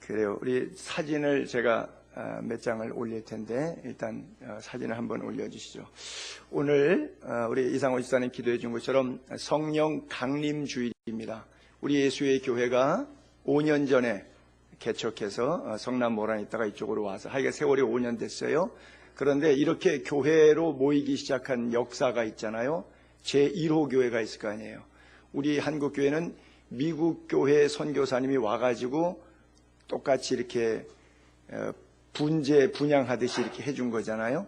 그래요. 우리 사진을 제가 몇 장을 올릴 텐데 일단 사진을 한번 올려주시죠. 오늘 우리 이상호 집사님 기도해 준 것처럼 성령 강림 주일입니다. 우리 예수의 교회가 5년 전에 개척해서 성남 모란에 있다가 이쪽으로 와서 하여간 세월이 5년 됐어요. 그런데 이렇게 교회로 모이기 시작한 역사가 있잖아요. 제1호 교회가 있을 거 아니에요. 우리 한국 교회는 미국 교회 선교사님이 와가지고 똑같이 이렇게 분양하듯이 이렇게 해준 거잖아요.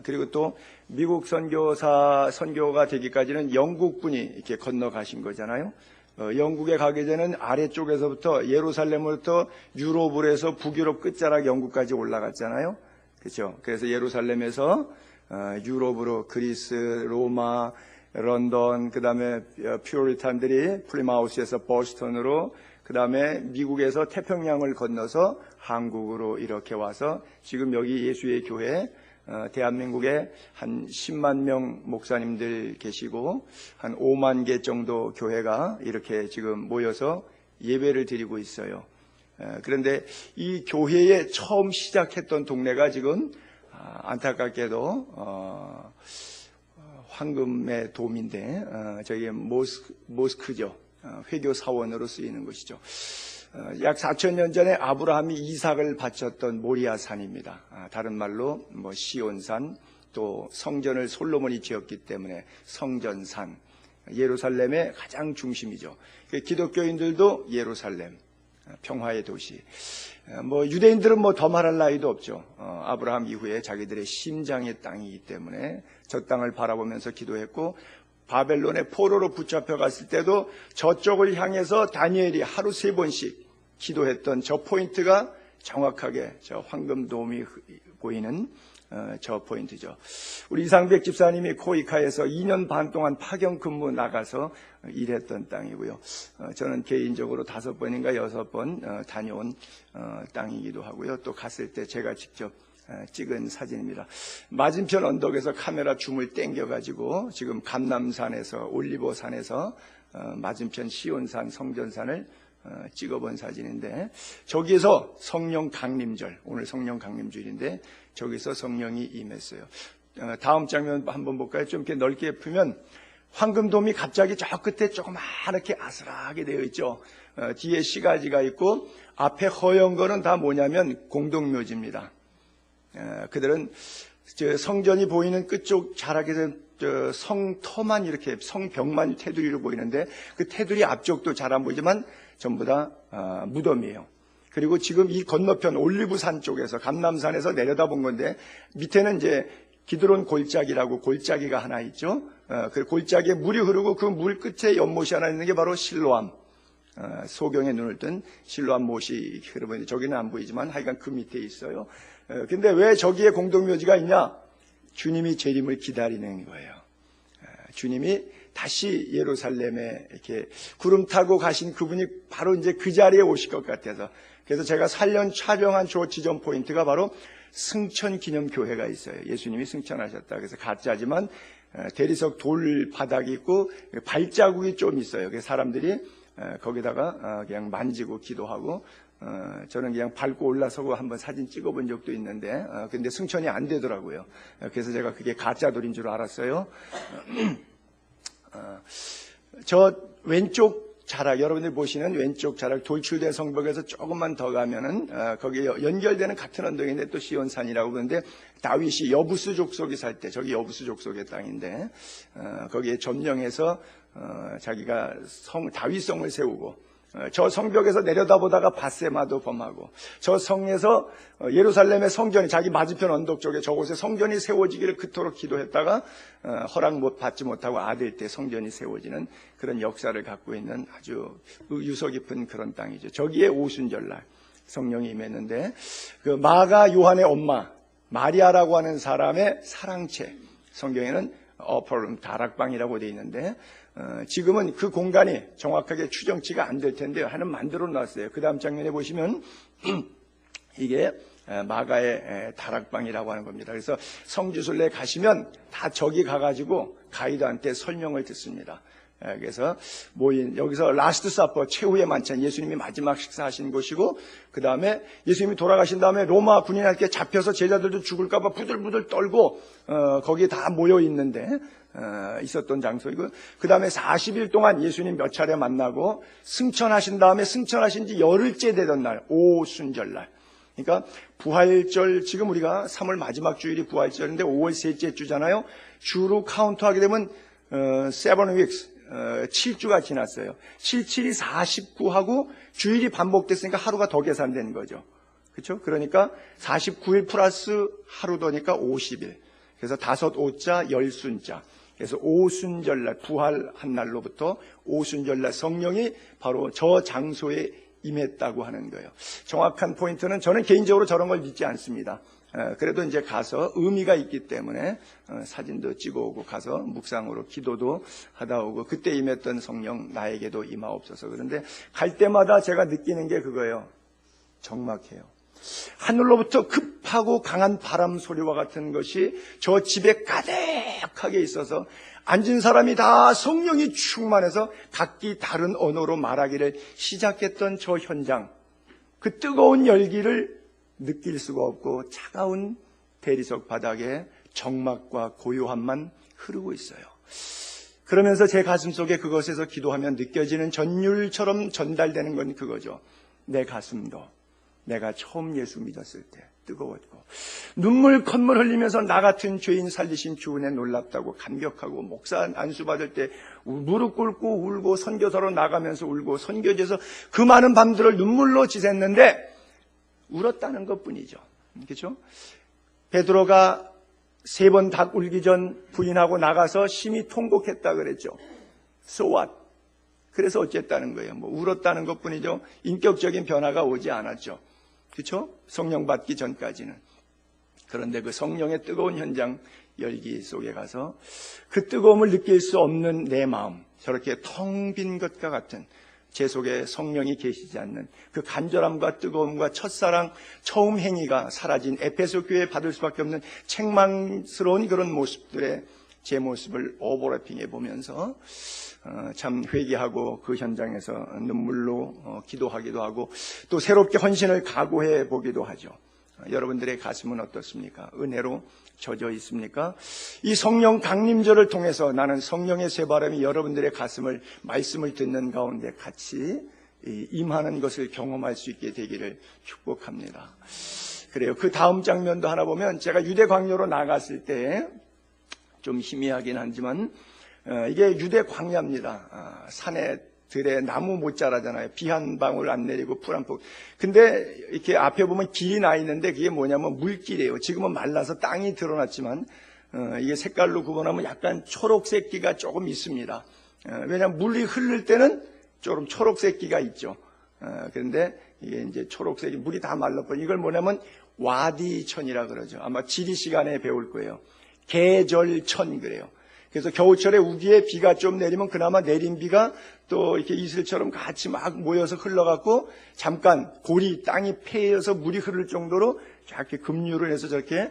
그리고 또 미국 선교가 되기까지는 영국 분이 이렇게 건너가신 거잖아요. 영국에 가게 되는 아래쪽에서부터 예루살렘으로부터 유럽으로 해서 북유럽 끝자락 영국까지 올라갔잖아요. 그렇죠? 그래서 예루살렘에서 유럽으로 그리스, 로마, 런던, 그 다음에 퓨리탄들이 플리마우스에서 보스턴으로, 그 다음에 미국에서 태평양을 건너서 한국으로 이렇게 와서 지금 여기 예수의 교회, 대한민국에 한 10만 명 목사님들 계시고 한 5만 개 정도 교회가 이렇게 지금 모여서 예배를 드리고 있어요. 그런데 이 교회에 처음 시작했던 동네가 지금 안타깝게도 황금의 돔인데 저기 모스크죠. 회교 사원으로 쓰이는 것이죠. 약 4,000년 전에 아브라함이 이삭을 바쳤던 모리아산입니다. 다른 말로 시온산, 또 성전을 솔로몬이 지었기 때문에 성전산, 예루살렘의 가장 중심이죠. 기독교인들도 예루살렘, 평화의 도시. 유대인들은 더 말할 나위도 없죠. 아브라함 이후에 자기들의 심장의 땅이기 때문에 저 땅을 바라보면서 기도했고, 바벨론의 포로로 붙잡혀 갔을 때도 저쪽을 향해서 다니엘이 하루 3번씩 기도했던 저 포인트가 정확하게 저 황금돔이 보이는 저 포인트죠. 우리 이상백 집사님이 코이카에서 2년 반 동안 파견 근무 나가서 일했던 땅이고요. 저는 개인적으로 5번인가 6번 다녀온 땅이기도 하고요. 또 갔을 때 제가 직접 찍은 사진입니다. 맞은편 언덕에서 카메라 줌을 땡겨가지고 지금 감남산에서 올리버산에서 맞은편 시온산 성전산을 찍어본 사진인데, 저기에서 성령 강림절, 오늘 성령 강림주일인데 저기서 성령이 임했어요. 다음 장면 한번 볼까요? 좀 이렇게 넓게 풀면 황금돔이 갑자기 저 끝에 조그맣게 아슬하게 되어 있죠. 뒤에 시가지가 있고 앞에 허연 거는 다 뭐냐면 공동묘지입니다. 그들은 성전이 보이는 끝쪽 자락에서 성터만 이렇게 성벽만 테두리로 보이는데 그 테두리 앞쪽도 잘 안 보이지만 전부 다 무덤이에요. 그리고 지금 이 건너편 올리브산 쪽에서 감남산에서 내려다본 건데 밑에는 이제 기드론 골짜기라고 골짜기가 하나 있죠. 그 골짜기에 물이 흐르고 그 물 끝에 연못이 하나 있는 게 바로 실로암. 소경의 눈을 뜬 실로암 못이 흐르고 있는데 저기는 안 보이지만 하여간 그 밑에 있어요. 근데 왜 저기에 공동묘지가 있냐? 주님이 재림을 기다리는 거예요. 주님이 다시 예루살렘에 이렇게 구름 타고 가신 그분이 바로 이제 그 자리에 오실 것 같아서, 그래서 제가 살년 촬영한 저 지점 포인트가 바로 승천기념교회가 있어요. 예수님이 승천하셨다. 그래서 가짜지만 대리석 돌 바닥이 있고 발자국이 좀 있어요. 그래서 사람들이 거기다가 그냥 만지고 기도하고, 저는 그냥 밟고 올라서고 한번 사진 찍어본 적도 있는데 근데 승천이 안 되더라고요. 그래서 제가 그게 가짜 돌인 줄 알았어요. 저 왼쪽 자락, 여러분들 보시는 왼쪽 자락 돌출된 성벽에서 조금만 더 가면은 거기에 연결되는 같은 언덕인데 또 시온산이라고 그러는데, 다윗이 여부스 족속이 살 때 저기 여부스 족속의 땅인데 거기에 점령해서 자기가 다윗성을 세우고, 저 성벽에서 내려다보다가 밧세마도 범하고, 저 성에서 예루살렘의 성전이 자기 맞은편 언덕 쪽에 저곳에 성전이 세워지기를 그토록 기도했다가 허락 받지 못하고 아들 때 성전이 세워지는 그런 역사를 갖고 있는 아주 유서 깊은 그런 땅이죠. 저기에 오순절날 성령이 임했는데, 그 마가 요한의 엄마 마리아라고 하는 사람의 사랑채, 성경에는 어퍼룸 다락방이라고 되어 있는데 지금은 그 공간이 정확하게 추정치가 안 될 텐데 하나 만들어 놨어요. 그 다음 장면에 보시면 이게 마가의 다락방이라고 하는 겁니다. 그래서 성지순례 가시면 다 저기 가가지고 가이드한테 설명을 듣습니다. 그래서 모인 여기서 라스트 사퍼 최후의 만찬, 예수님이 마지막 식사하신 곳이고, 그 다음에 예수님이 돌아가신 다음에 로마 군인한테 잡혀서 제자들도 죽을까봐 부들부들 떨고 거기에 다 모여 있는데 있었던 장소이고, 그 다음에 40일 동안 예수님 몇 차례 만나고 승천하신 다음에 승천하신 지 열흘째 되던 날, 오순절날. 그러니까 부활절, 지금 우리가 3월 마지막 주일이 부활절인데 5월 셋째 주잖아요. 주로 카운트하게 되면 7 weeks, 7주가 지났어요. 77이 49하고 주일이 반복됐으니까 하루가 더 계산된 거죠. 그렇죠? 그러니까 49일 플러스 하루 더니까 50일. 그래서 5자 10순자. 그래서 오순절날, 부활한 날로부터 오순절날 성령이 바로 저 장소에 임했다고 하는 거예요. 정확한 포인트는 저는 개인적으로 저런 걸 믿지 않습니다. 그래도 이제 가서 의미가 있기 때문에 사진도 찍어오고 가서 묵상으로 기도도 하다 오고, 그때 임했던 성령 나에게도 임하옵소서. 그런데 갈 때마다 제가 느끼는 게 그거예요. 적막해요. 하늘로부터 급하고 강한 바람 소리와 같은 것이 저 집에 가득하게 있어서 앉은 사람이 다 성령이 충만해서 각기 다른 언어로 말하기를 시작했던 저 현장, 그 뜨거운 열기를 느낄 수가 없고 차가운 대리석 바닥에 적막과 고요함만 흐르고 있어요. 그러면서 제 가슴 속에 그것에서 기도하면 느껴지는 전율처럼 전달되는 건 그거죠. 내 가슴도 내가 처음 예수 믿었을 때 뜨거웠고, 눈물 콧물 흘리면서 나 같은 죄인 살리신 주 은혜 놀랍다고 감격하고, 목사 안수 받을 때 무릎 꿇고 울고 선교사로 나가면서 울고 선교지에서 그 많은 밤들을 눈물로 지샜는데 울었다는 것뿐이죠. 그렇죠? 베드로가 3번 닭 울기 전 부인하고 나가서 심히 통곡했다 그랬죠. So what? 그래서 어쨌다는 거예요. 울었다는 것뿐이죠. 인격적인 변화가 오지 않았죠. 그렇죠? 성령 받기 전까지는. 그런데 그 성령의 뜨거운 현장 열기 속에 가서 그 뜨거움을 느낄 수 없는 내 마음, 저렇게 텅 빈 것과 같은, 제 속에 성령이 계시지 않는 그 간절함과 뜨거움과 첫사랑, 처음 행위가 사라진 에베소 교회에 받을 수밖에 없는 책망스러운 그런 모습들의 제 모습을 오버래핑해 보면서 참 회개하고 그 현장에서 눈물로 기도하기도 하고, 또 새롭게 헌신을 각오해 보기도 하죠. 여러분들의 가슴은 어떻습니까? 은혜로 젖어 있습니까? 이 성령 강림절을 통해서 나는 성령의 새바람이 여러분들의 가슴을, 말씀을 듣는 가운데 같이 임하는 것을 경험할 수 있게 되기를 축복합니다. 그래요. 그 다음 장면도 하나 보면, 제가 유대 광야로 나갔을 때 좀 희미하긴 하지만 이게 유대 광야입니다. 산에 들에 나무 못 자라잖아요. 비 한 방울 안 내리고 풀 한 폭. 근데 이렇게 앞에 보면 길이 나 있는데 그게 뭐냐면 물길이에요. 지금은 말라서 땅이 드러났지만 이게 색깔로 구분하면 약간 초록색기가 조금 있습니다. 왜냐하면 물이 흐를 때는 조금 초록색기가 있죠. 그런데 이게 이제 초록색이, 물이 다 말라버린, 이걸 뭐냐면 와디천이라 그러죠. 아마 지리 시간에 배울 거예요. 계절천 그래요. 그래서 겨울철에 우기에 비가 좀 내리면 그나마 내린 비가 또 이렇게 이슬처럼 같이 막 모여서 흘러갖고 잠깐 골이, 땅이 패여서 물이 흐를 정도로 이렇게 급류를 해서 저렇게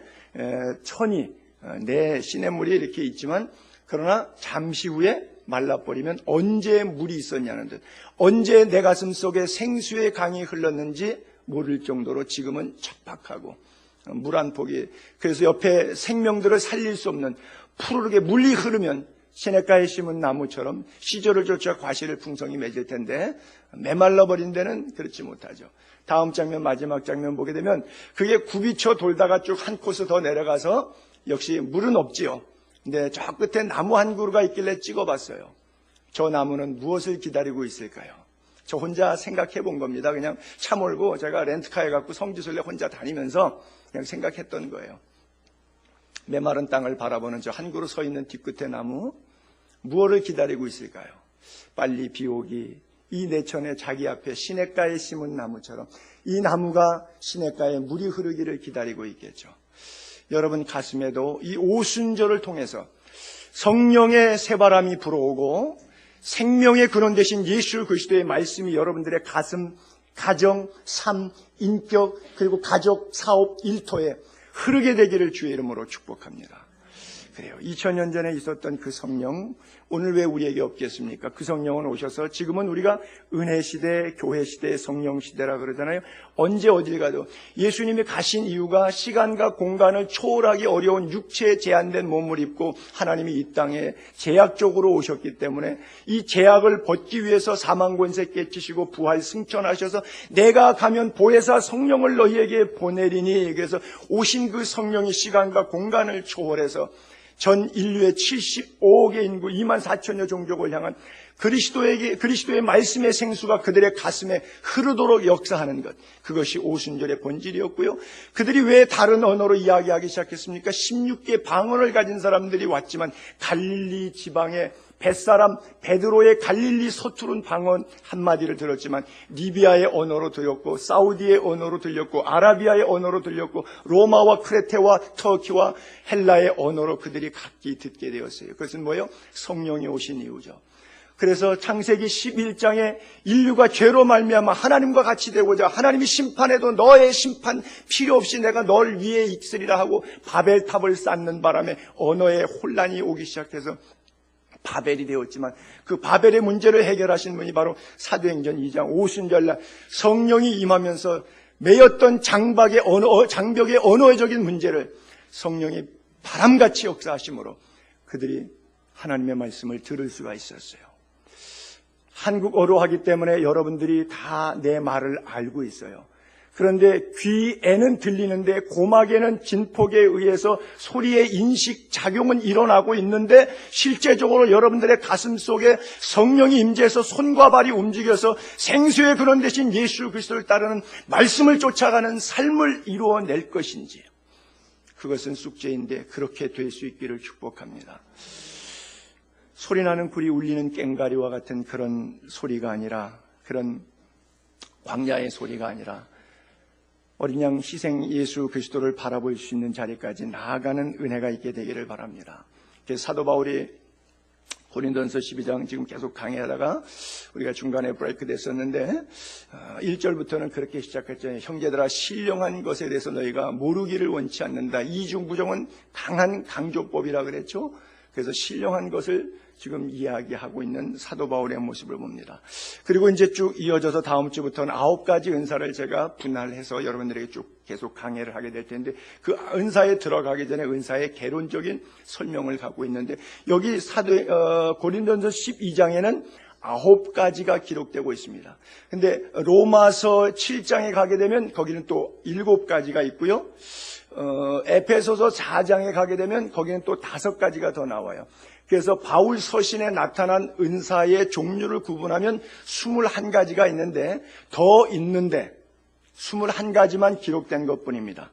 천이, 내 시냇물이 이렇게 있지만, 그러나 잠시 후에 말라버리면 언제 물이 있었냐는 듯, 언제 내 가슴 속에 생수의 강이 흘렀는지 모를 정도로 지금은 척박하고 물 한 폭이, 그래서 옆에 생명들을 살릴 수 없는, 푸르르게 물이 흐르면 시냇가에 심은 나무처럼 시절을 쫓아 과실을 풍성히 맺을 텐데 메말라버린 데는 그렇지 못하죠. 다음 장면, 마지막 장면 보게 되면 그게 굽이쳐 돌다가 쭉 한 코스 더 내려가서 역시 물은 없지요. 근데 저 끝에 나무 한 그루가 있길래 찍어봤어요. 저 나무는 무엇을 기다리고 있을까요? 저 혼자 생각해 본 겁니다. 그냥 차 몰고 제가 렌트카에 갖고 성지순례 혼자 다니면서 그냥 생각했던 거예요. 메마른 땅을 바라보는 저 한 그루 서 있는 뒤끝의 나무, 무엇을 기다리고 있을까요? 빨리 비 오기, 이 내천에 자기 앞에 시냇가에 심은 나무처럼 이 나무가 시냇가에 물이 흐르기를 기다리고 있겠죠. 여러분 가슴에도 이 오순절을 통해서 성령의 새바람이 불어오고 생명의 근원 되신 예수 그리스도의 말씀이 여러분들의 가슴, 가정, 삶, 인격, 그리고 가족, 사업, 일터에 흐르게 되기를 주의 이름으로 축복합니다. 그래요. 2000년 전에 있었던 그 성령, 오늘 왜 우리에게 없겠습니까? 그 성령은 오셔서 지금은 우리가 은혜 시대, 교회 시대, 성령 시대라 그러잖아요. 언제 어딜 가도 예수님이 가신 이유가 시간과 공간을 초월하기 어려운 육체에 제한된 몸을 입고 하나님이 이 땅에 제약적으로 오셨기 때문에 이 제약을 벗기 위해서 사망 권세 깨치시고 부활 승천하셔서 내가 가면 보혜사 성령을 너희에게 보내리니, 그래서 오신 그 성령이 시간과 공간을 초월해서 전 인류의 75억의 인구 2만 4천여 종족을 향한 그리스도의 말씀의 생수가 그들의 가슴에 흐르도록 역사하는 것, 그것이 오순절의 본질이었고요. 그들이 왜 다른 언어로 이야기하기 시작했습니까? 16개 방언을 가진 사람들이 왔지만 갈릴리 지방의 벳사람 베드로의 갈릴리 서투른 방언 한마디를 들었지만 리비아의 언어로 들렸고, 사우디의 언어로 들렸고, 아라비아의 언어로 들렸고, 로마와 크레테와 터키와 헬라의 언어로 그들이 각기 듣게 되었어요. 그것은 뭐예요? 성령이 오신 이유죠. 그래서 창세기 11장에 인류가 죄로 말미암아 하나님과 같이 되고자 하나님이 심판해도 너의 심판 필요 없이 내가 널 위에 있으리라 하고 바벨탑을 쌓는 바람에 언어의 혼란이 오기 시작해서 바벨이 되었지만, 그 바벨의 문제를 해결하신 분이 바로 사도행전 2장 오순절날 성령이 임하면서 매였던 장벽의 언어적인 문제를 성령이 바람같이 역사하심으로 그들이 하나님의 말씀을 들을 수가 있었어요. 한국어로 하기 때문에 여러분들이 다 내 말을 알고 있어요. 그런데 귀에는 들리는데 고막에는 진폭에 의해서 소리의 인식 작용은 일어나고 있는데, 실제적으로 여러분들의 가슴 속에 성령이 임재해서 손과 발이 움직여서 생수의 근원 대신 예수 그리스도를 따르는 말씀을 쫓아가는 삶을 이루어낼 것인지, 그것은 숙제인데 그렇게 될 수 있기를 축복합니다. 소리나는 굴이 울리는 꽹가리와 같은 그런 소리가 아니라, 그런 광야의 소리가 아니라 어린 양 희생 예수 그리스도를 바라볼 수 있는 자리까지 나아가는 은혜가 있게 되기를 바랍니다. 그래서 사도 바울이 고린도전서 12장 지금 계속 강의하다가 우리가 중간에 브레이크 됐었는데 1절부터는 그렇게 시작했잖아요. 형제들아, 신령한 것에 대해서 너희가 모르기를 원치 않는다. 이중부정은 강한 강조법이라 그랬죠. 그래서 신령한 것을 지금 이야기하고 있는 사도 바울의 모습을 봅니다. 그리고 이제 쭉 이어져서 다음 주부터는 9가지 은사를 제가 분할해서 여러분들에게 쭉 계속 강의를 하게 될 텐데, 그 은사에 들어가기 전에 은사의 개론적인 설명을 갖고 있는데, 여기 고린도전서 12장에는 9가지가 기록되고 있습니다. 근데 로마서 7장에 가게 되면 거기는 또 7가지가 있고요. 에페소서 4장에 가게 되면 거기는 또 5가지가 더 나와요. 그래서 바울 서신에 나타난 은사의 종류를 구분하면 21가지가 있는데, 더 있는데 21가지만 기록된 것뿐입니다.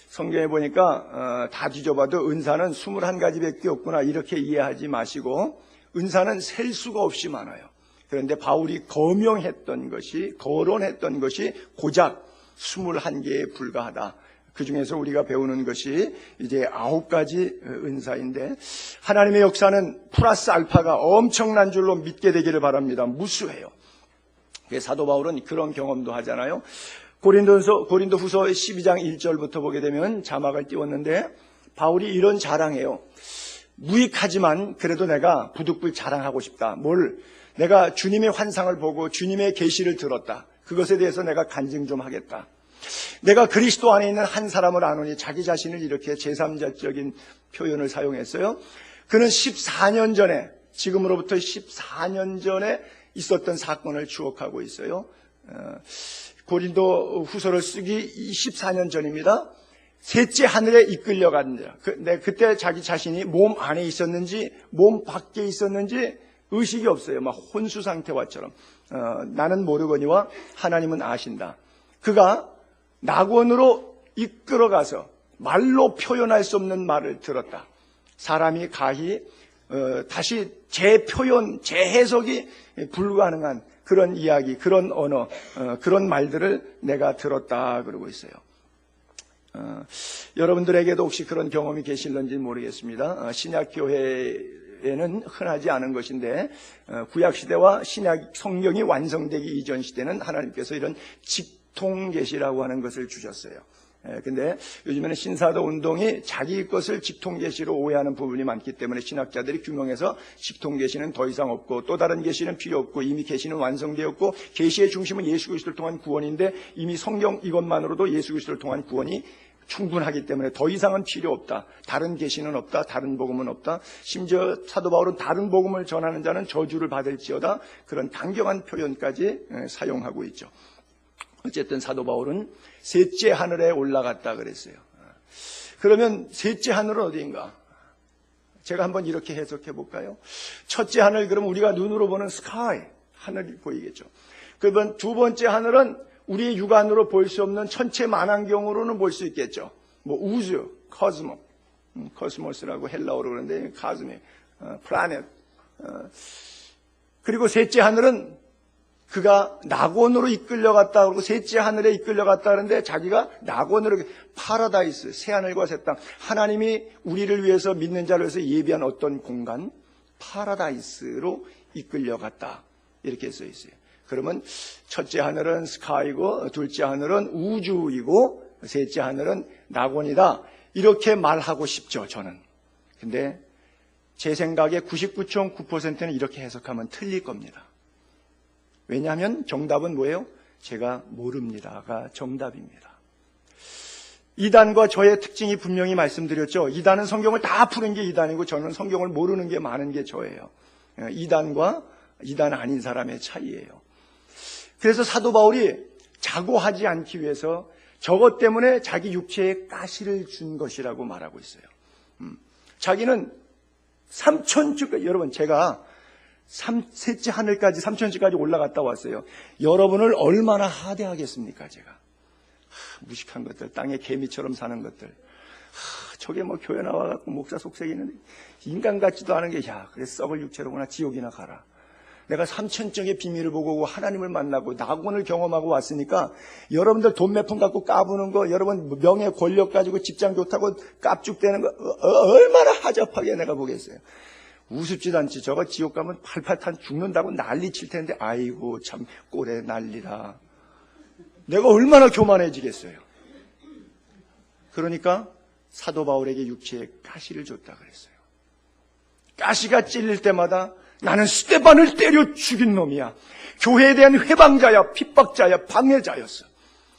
성경에 보니까 다 뒤져봐도 은사는 21가지밖에 없구나, 이렇게 이해하지 마시고, 은사는 셀 수가 없이 많아요. 그런데 바울이 거론했던 것이 고작 21개에 불과하다. 그 중에서 우리가 배우는 것이 이제 9가지 은사인데, 하나님의 역사는 플러스 알파가 엄청난 줄로 믿게 되기를 바랍니다. 무수해요. 사도 바울은 그런 경험도 하잖아요. 고린도 후서 12장 1절부터 보게 되면 자막을 띄웠는데, 바울이 이런 자랑해요. 무익하지만 그래도 내가 부득불 자랑하고 싶다. 내가 주님의 환상을 보고 주님의 계시를 들었다. 그것에 대해서 내가 간증 좀 하겠다. 내가 그리스도 안에 있는 한 사람을 아노니, 자기 자신을 이렇게 제3자적인 표현을 사용했어요. 그는 14년 전에, 지금으로부터 14년 전에 있었던 사건을 추억하고 있어요. 고린도 후서를 쓰기 14년 전입니다. 셋째 하늘에 이끌려간다. 그때 자기 자신이 몸 안에 있었는지 몸 밖에 있었는지 의식이 없어요. 막 혼수 상태와처럼. 나는 모르거니와 하나님은 아신다. 그가 낙원으로 이끌어가서 말로 표현할 수 없는 말을 들었다. 사람이 가히 다시 재표현, 재해석이 불가능한 그런 이야기, 그런 언어, 그런 말들을 내가 들었다 그러고 있어요. 여러분들에게도 혹시 그런 경험이 계실런지 모르겠습니다. 신약교회에는 흔하지 않은 것인데, 구약시대와 신약 성경이 완성되기 이전 시대는 하나님께서 이런 직통계시라고 하는 것을 주셨어요. 근데 요즘에는 신사도 운동이 자기 것을 직통계시로 오해하는 부분이 많기 때문에 신학자들이 규명해서 직통계시는 더 이상 없고 또 다른 계시는 필요 없고 이미 계시는 완성되었고 계시의 중심은 예수 그리스도를 통한 구원인데 이미 성경 이것만으로도 예수 그리스도를 통한 구원이 충분하기 때문에 더 이상은 필요 없다. 다른 계시는 없다. 다른 복음은 없다. 심지어 사도 바울은 다른 복음을 전하는 자는 저주를 받을지어다. 그런 강경한 표현까지 사용하고 있죠. 어쨌든 사도 바울은 셋째 하늘에 올라갔다 그랬어요. 그러면 셋째 하늘은 어디인가? 제가 한번 이렇게 해석해 볼까요? 첫째 하늘, 그러면 우리가 눈으로 보는 스카이, 하늘이 보이겠죠. 그러면 두 번째 하늘은 우리의 육안으로 볼 수 없는 천체 만환경으로는 볼 수 있겠죠. 뭐 우주, 코스모, 코스모스라고 헬라어로 그러는데 카즈미, 플라넷. 그리고 셋째 하늘은 그가 낙원으로 이끌려갔다 그러고 셋째 하늘에 이끌려갔다 그러는데 자기가 낙원으로 파라다이스, 새하늘과 새 땅, 하나님이 우리를 위해서 믿는 자를 위해서 예비한 어떤 공간, 파라다이스로 이끌려갔다 이렇게 써 있어요. 그러면 첫째 하늘은 스카이고 둘째 하늘은 우주이고 셋째 하늘은 낙원이다 이렇게 말하고 싶죠, 저는. 근데 제 생각에 99.9%는 이렇게 해석하면 틀릴 겁니다. 왜냐하면 정답은 뭐예요? 제가 모릅니다가 정답입니다. 이단과 저의 특징이 분명히 말씀드렸죠. 이단은 성경을 다 푸는 게 이단이고 저는 성경을 모르는 게 많은 게 저예요. 이단과 이단 아닌 사람의 차이예요. 그래서 사도 바울이 자고하지 않기 위해서 저것 때문에 자기 육체에 가시를 준 것이라고 말하고 있어요. 자기는 3,000주까지, 여러분 제가 셋째 하늘까지 3,000주까지 올라갔다 왔어요. 여러분을 얼마나 하대하겠습니까 제가. 무식한 것들, 땅에 개미처럼 사는 것들. 저게 뭐 교회 나와갖고 목사 속색이는데 인간 같지도 않은 게, 야 그래 썩을 육체로구나, 지옥이나 가라. 내가 3,000정의 비밀을 보고 하나님을 만나고 낙원을 경험하고 왔으니까 여러분들 돈 몇 푼 갖고 까부는 거, 여러분 명예 권력 가지고 직장 좋다고 깝죽대는 거 얼마나 하잡하게 내가 보겠어요. 우습지도 않지. 저거 지옥 가면 팔팔탄 죽는다고 난리 칠 텐데 아이고 참 꼴에 난리라. 내가 얼마나 교만해지겠어요. 그러니까 사도 바울에게 육체에 가시를 줬다 그랬어요. 가시가 찔릴 때마다 나는 스데반을 때려 죽인 놈이야. 교회에 대한 회방자야, 핍박자야, 방해자였어.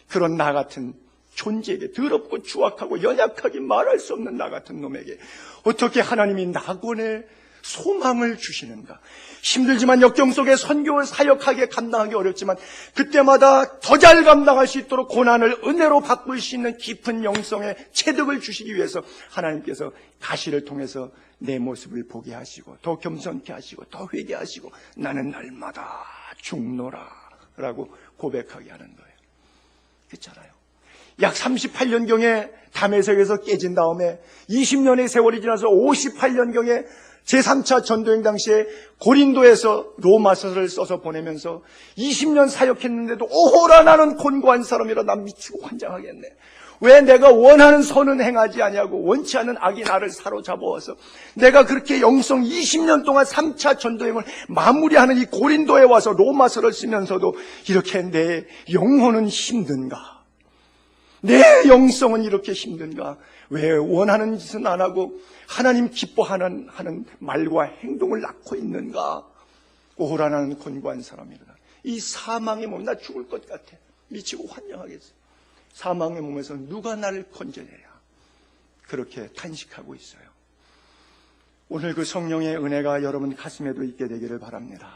그런 나 같은 존재에게, 더럽고 추악하고 연약하게 말할 수 없는 나 같은 놈에게 어떻게 하나님이 낙원의 소망을 주시는가. 힘들지만 역경 속에 선교를 사역하게 감당하기 어렵지만 그때마다 더 잘 감당할 수 있도록 고난을 은혜로 바꿀 수 있는 깊은 영성의 체득을 주시기 위해서 하나님께서 가시를 통해서 내 모습을 보게 하시고 더 겸손케 하시고 더 회개하시고 나는 날마다 죽노라 라고 고백하게 하는 거예요. 그렇잖아요. 약 38년경에 다메섹에서 깨진 다음에 20년의 세월이 지나서 58년경에 제3차 전도행 당시에 고린도에서 로마서를 써서 보내면서 20년 사역했는데도 오호라 나는 곤고한 사람이라 난 미치고 환장하겠네. 왜 내가 원하는 선은 행하지 아니하고 원치 않는 악이 나를 사로잡아와서 내가 그렇게 영성 20년 동안 3차 전도행을 마무리하는 이 고린도에 와서 로마서를 쓰면서도 이렇게 내 영혼은 힘든가? 내 영성은 이렇게 힘든가? 왜 원하는 짓은 안 하고 하나님 기뻐하는 말과 행동을 낳고 있는가? 오호라 나는 곤고한 사람이다. 이 사망의 몸, 나 죽을 것 같아. 미치고 환장하겠어. 사망의 몸에서 누가 나를 건져내랴. 그렇게 탄식하고 있어요. 오늘 그 성령의 은혜가 여러분 가슴에도 있게 되기를 바랍니다.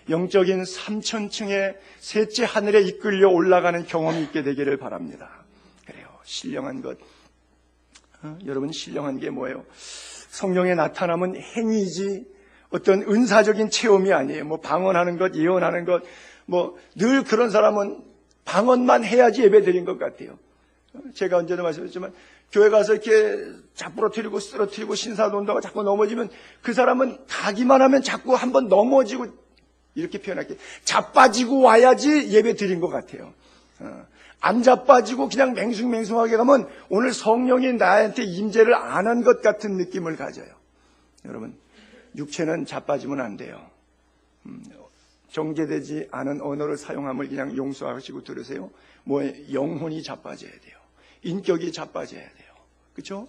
영적인 3,000층의 셋째 하늘에 이끌려 올라가는 경험이 있게 되기를 바랍니다. 그래요. 신령한 것. 여러분 신령한 게 뭐예요? 성령의 나타남은 행위지 어떤 은사적인 체험이 아니에요. 뭐 방언하는 것, 예언하는 것, 뭐 늘 그런 사람은 방언만 해야지 예배 드린 것 같아요. 제가 언제나 말씀드렸지만 교회 가서 이렇게 자부러뜨리고 쓰러뜨리고 신사논다고 자꾸 넘어지면 그 사람은 가기만 하면 자꾸 한번 넘어지고 이렇게 표현할게요. 자빠지고 와야지 예배 드린 것 같아요. 안 자빠지고 그냥 맹숭맹숭하게 가면 오늘 성령이 나한테 임재를 안 한 것 같은 느낌을 가져요. 여러분, 육체는 자빠지면 안 돼요. 정제되지 않은 언어를 사용함을 그냥 용서하시고 들으세요. 뭐 영혼이 자빠져야 돼요. 인격이 자빠져야 돼요. 그렇죠?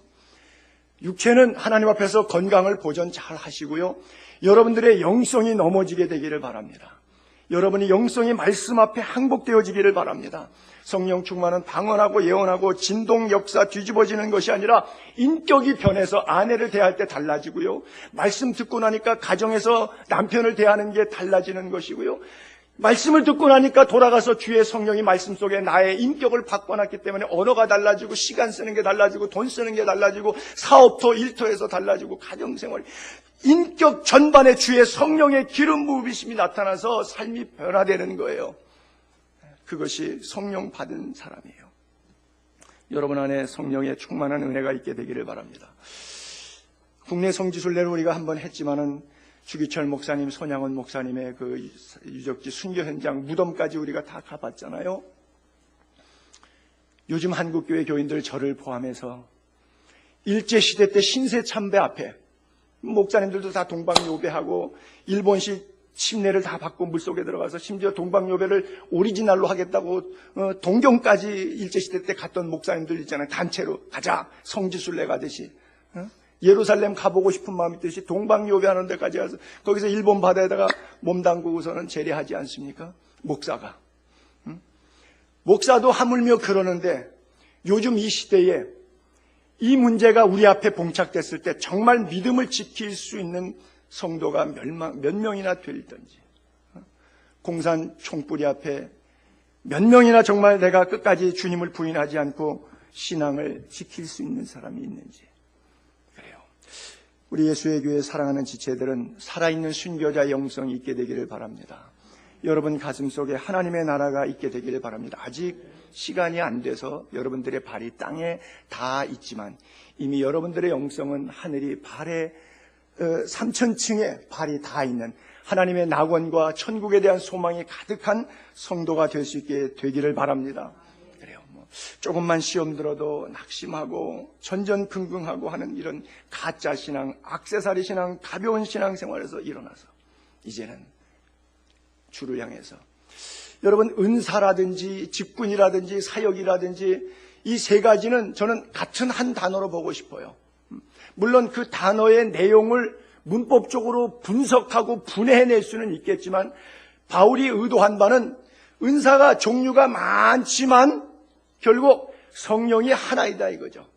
육체는 하나님 앞에서 건강을 보존 잘 하시고요. 여러분들의 영성이 넘어지게 되기를 바랍니다. 여러분이 영성이 말씀 앞에 항복되어지기를 바랍니다. 성령 충만은 방언하고 예언하고 진동 역사 뒤집어지는 것이 아니라 인격이 변해서 아내를 대할 때 달라지고요. 말씀 듣고 나니까 가정에서 남편을 대하는 게 달라지는 것이고요. 말씀을 듣고 나니까 돌아가서 주의 성령이 말씀 속에 나의 인격을 바꿔놨기 때문에 언어가 달라지고 시간 쓰는 게 달라지고 돈 쓰는 게 달라지고 사업터 일터에서 달라지고 가정생활 인격 전반에 주의 성령의 기름 부으심이 나타나서 삶이 변화되는 거예요. 그것이 성령 받은 사람이에요. 여러분 안에 성령의 충만한 은혜가 있게 되기를 바랍니다. 국내 성지순례를 우리가 한번 했지만은 주기철 목사님, 손양원 목사님의 그 유적지 순교 현장 무덤까지 우리가 다 가봤잖아요. 요즘 한국교회 교인들 저를 포함해서 일제시대 때 신세참배 앞에 목사님들도 다 동방요배하고 일본식 침례를 다 받고 물속에 들어가서 심지어 동방요배를 오리지널로 하겠다고 동경까지 일제시대 때 갔던 목사님들 있잖아요. 단체로 가자 성지순례 가듯이 예루살렘 가보고 싶은 마음이 있듯이 동방요배하는 데까지 가서 거기서 일본 바다에다가 몸 담그고서는 제례하지 않습니까? 목사가. 목사도 하물며 그러는데 요즘 이 시대에 이 문제가 우리 앞에 봉착됐을 때 정말 믿음을 지킬 수 있는 성도가 몇 명이나 될든지 공산 총뿌리 앞에 몇 명이나 정말 내가 끝까지 주님을 부인하지 않고 신앙을 지킬 수 있는 사람이 있는지. 그래요. 우리 예수의 교회 사랑하는 지체들은 살아있는 순교자 영성이 있게 되기를 바랍니다. 여러분 가슴 속에 하나님의 나라가 있게 되기를 바랍니다. 아직 시간이 안 돼서 여러분들의 발이 땅에 닿아 있지만 이미 여러분들의 영성은 하늘이 발에 3000층에 발이 닿아 있는 하나님의 낙원과 천국에 대한 소망이 가득한 성도가 될 수 있게 되기를 바랍니다. 그래요. 조금만 시험 들어도 낙심하고 전전긍긍하고 하는 이런 가짜 신앙, 액세서리 신앙, 가벼운 신앙 생활에서 일어나서 이제는 주를 향해서 여러분 은사라든지 직분이라든지 사역이라든지 이 세 가지는 저는 같은 한 단어로 보고 싶어요. 물론 그 단어의 내용을 문법적으로 분석하고 분해해낼 수는 있겠지만 바울이 의도한 바는 은사가 종류가 많지만 결국 성령이 하나이다 이거죠.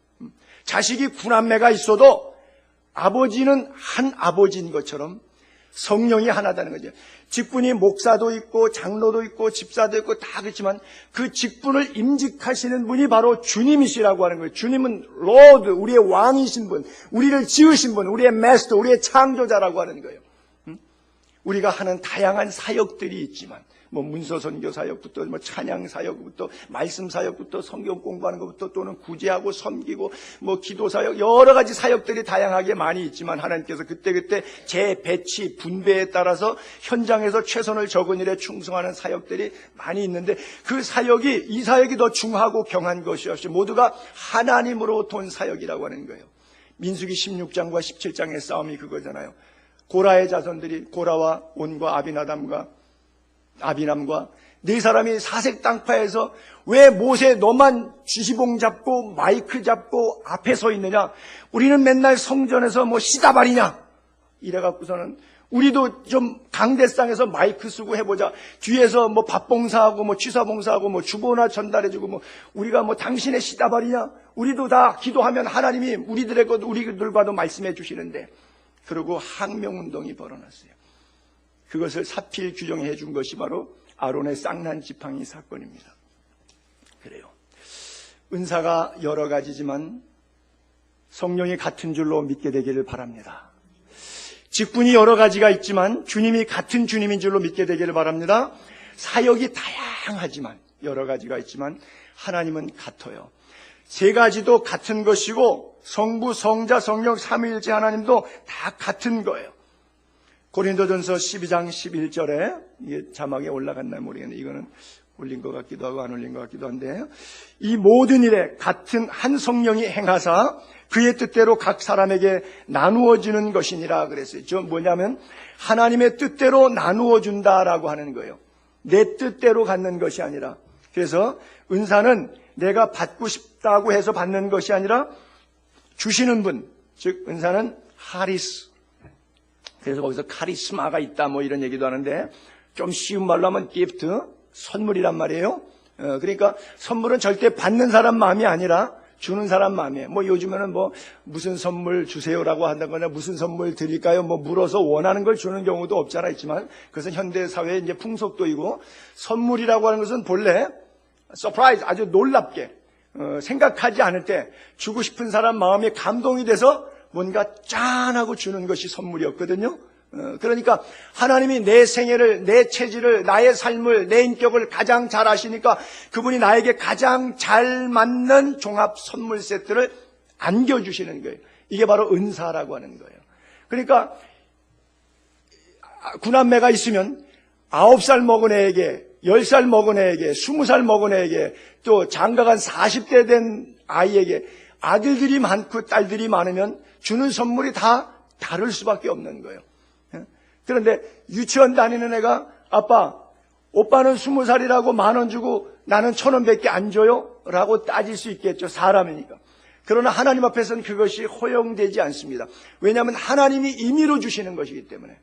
자식이 9남매가 있어도 아버지는 한 아버지인 것처럼 성령이 하나다는 거죠. 직분이 목사도 있고 장로도 있고 집사도 있고 다 그렇지만 그 직분을 임직하시는 분이 바로 주님이시라고 하는 거예요. 주님은 로드, 우리의 왕이신 분, 우리를 지으신 분, 우리의 마스터, 우리의 창조자라고 하는 거예요. 우리가 하는 다양한 사역들이 있지만 문서 선교 사역부터 찬양 사역부터 말씀 사역부터 성경 공부하는 것부터 또는 구제하고 섬기고 기도 사역 여러 가지 사역들이 다양하게 많이 있지만 하나님께서 그때그때 재배치 분배에 따라서 현장에서 최선을 적은 일에 충성하는 사역들이 많이 있는데 그 사역이 이 사역이 더 중하고 경한 것이 없이 모두가 하나님으로부터 온 사역이라고 하는 거예요. 민수기 16장과 17장의 싸움이 그거잖아요. 고라의 자손들이 고라와 온과 아비남과 네 사람이 사색 땅파에서 왜 모세 너만 지시봉 잡고 마이크 잡고 앞에 서 있느냐? 우리는 맨날 성전에서 시다발이냐? 이래갖고서는 우리도 좀 강대상에서 마이크 쓰고 해보자. 뒤에서 밥봉사하고 취사봉사하고 주보나 전달해주고 우리가 당신의 시다발이냐? 우리도 다 기도하면 하나님이 우리들과도 말씀해 주시는데 그러고 항명운동이 벌어났어요. 그것을 사필 규정해 준 것이 바로 아론의 쌍난 지팡이 사건입니다. 그래요. 은사가 여러 가지지만 성령이 같은 줄로 믿게 되기를 바랍니다. 직분이 여러 가지가 있지만 주님이 같은 주님인 줄로 믿게 되기를 바랍니다. 사역이 다양하지만 여러 가지가 있지만 하나님은 같아요. 세 가지도 같은 것이고 성부, 성자, 성령 삼위일체 하나님도 다 같은 거예요. 고린도전서 12장 11절에 이게 자막에 올라갔나 모르겠는데 이거는 올린 것 같기도 하고 안 올린 것 같기도 한데 이 모든 일에 같은 한 성령이 행하사 그의 뜻대로 각 사람에게 나누어지는 것이니라 그랬어요. 저 뭐냐면 하나님의 뜻대로 나누어 준다라고 하는 거예요. 내 뜻대로 갖는 것이 아니라. 그래서 은사는 내가 받고 싶다고 해서 받는 것이 아니라 주시는 분, 즉 은사는 하리스. 그래서 거기서 카리스마가 있다 뭐 이런 얘기도 하는데, 좀 쉬운 말로 하면 기프트, 선물이란 말이에요. 그러니까 선물은 절대 받는 사람 마음이 아니라 주는 사람 마음이에요. 뭐 요즘에는 뭐 무슨 선물 주세요라고 한다거나 무슨 선물 드릴까요? 뭐 물어서 원하는 걸 주는 경우도 없잖아 있지만, 그것은 현대 사회의 이제 풍속도이고, 선물이라고 하는 것은 본래 서프라이즈, 아주 놀랍게 생각하지 않을 때 주고 싶은 사람 마음에 감동이 돼서 뭔가 짠하고 주는 것이 선물이었거든요. 그러니까 하나님이 내 생애를, 내 체질을, 나의 삶을, 내 인격을 가장 잘 아시니까 그분이 나에게 가장 잘 맞는 종합 선물 세트를 안겨주시는 거예요. 이게 바로 은사라고 하는 거예요. 그러니까 구남매가 있으면 9살 먹은 애에게, 10살 먹은 애에게, 20살 먹은 애에게, 또 장가간 40대 된 아이에게 아들들이 많고 딸들이 많으면 주는 선물이 다 다를 수밖에 없는 거예요. 그런데 유치원 다니는 애가 아빠, 오빠는 20살이라고 10,000원 주고 나는 1,000원밖에 안 줘요? 라고 따질 수 있겠죠. 사람이니까. 그러나 하나님 앞에서는 그것이 허용되지 않습니다. 왜냐하면 하나님이 임의로 주시는 것이기 때문에.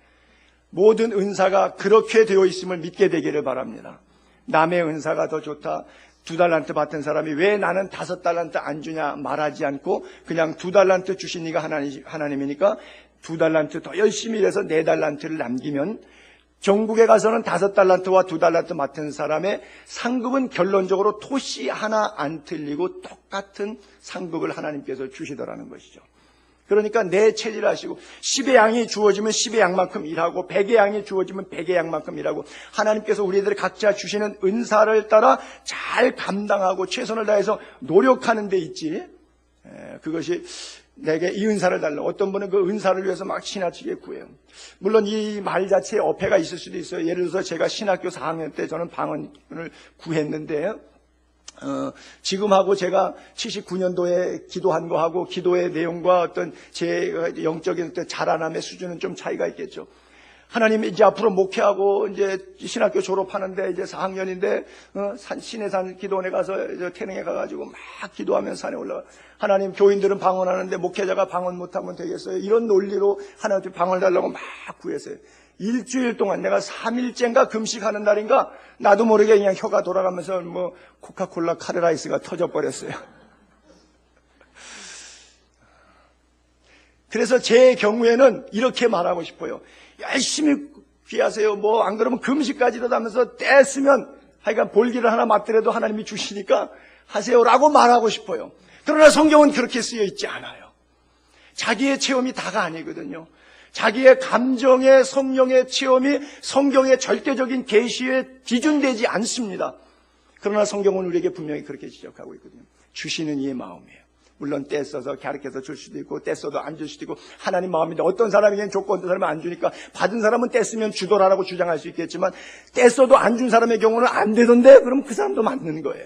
모든 은사가 그렇게 되어 있음을 믿게 되기를 바랍니다. 남의 은사가 더 좋다. 2달란트 받은 사람이 왜 나는 5달란트 안 주냐 말하지 않고 그냥 2달란트 주신 이가 하나님이니까 2달란트 더 열심히 일해서 4달란트를 남기면, 전국에 가서는 5달란트와 2달란트 맡은 사람의 상급은 결론적으로 토시 하나 안 틀리고 똑같은 상급을 하나님께서 주시더라는 것이죠. 그러니까 내 체질을 아시고 10의 양이 주어지면 10의 양만큼 일하고 100의 양이 주어지면 100의 양만큼 일하고, 하나님께서 우리들이 각자 주시는 은사를 따라 잘 감당하고 최선을 다해서 노력하는 데 있지, 그것이 내게 이 은사를 달라. 어떤 분은 그 은사를 위해서 막 지나치게 구해요. 물론 이 말 자체에 어폐가 있을 수도 있어요. 예를 들어서 제가 신학교 4학년 때 저는 방언을 구했는데, 지금하고 제가 79년도에 기도한 거하고 기도의 내용과 어떤 제 영적인 어떤 자라남의 수준은 좀 차이가 있겠죠. 하나님이 이제 앞으로 목회하고 이제 신학교 졸업하는데 이제 4학년인데 시내산 기도원에 가서 태릉에 가가지고 막 기도하면서 산에 올라가. 하나님, 교인들은 방언하는데 목회자가 방언 못하면 되겠어요? 이런 논리로 하나님 방언을 달라고 막 구했어요. 일주일 동안 내가 3일째인가 금식하는 날인가 나도 모르게 그냥 혀가 돌아가면서 뭐 코카콜라 카레라이스가 터져버렸어요. 그래서 제 경우에는 이렇게 말하고 싶어요. 열심히 귀하세요. 뭐 안 그러면 금식까지도 하면서 떼쓰면 하여간 볼기를 하나 맞더라도 하나님이 주시니까 하세요라고 말하고 싶어요. 그러나 성경은 그렇게 쓰여 있지 않아요. 자기의 체험이 다가 아니거든요. 자기의 감정의 성령의 체험이 성경의 절대적인 계시에 기준되지 않습니다. 그러나 성경은 우리에게 분명히 그렇게 지적하고 있거든요. 주시는 이의 마음이에요. 물론 떼써서 가르쳐서 줄 수도 있고 떼써도 안 줄 수도 있고 하나님 마음인데, 어떤 사람에게는 줬고 어떤 사람은 안 주니까 받은 사람은 떼쓰면 주더라라고 주장할 수 있겠지만 떼써도 안 준 사람의 경우는 안 되던데, 그럼 그 사람도 맞는 거예요.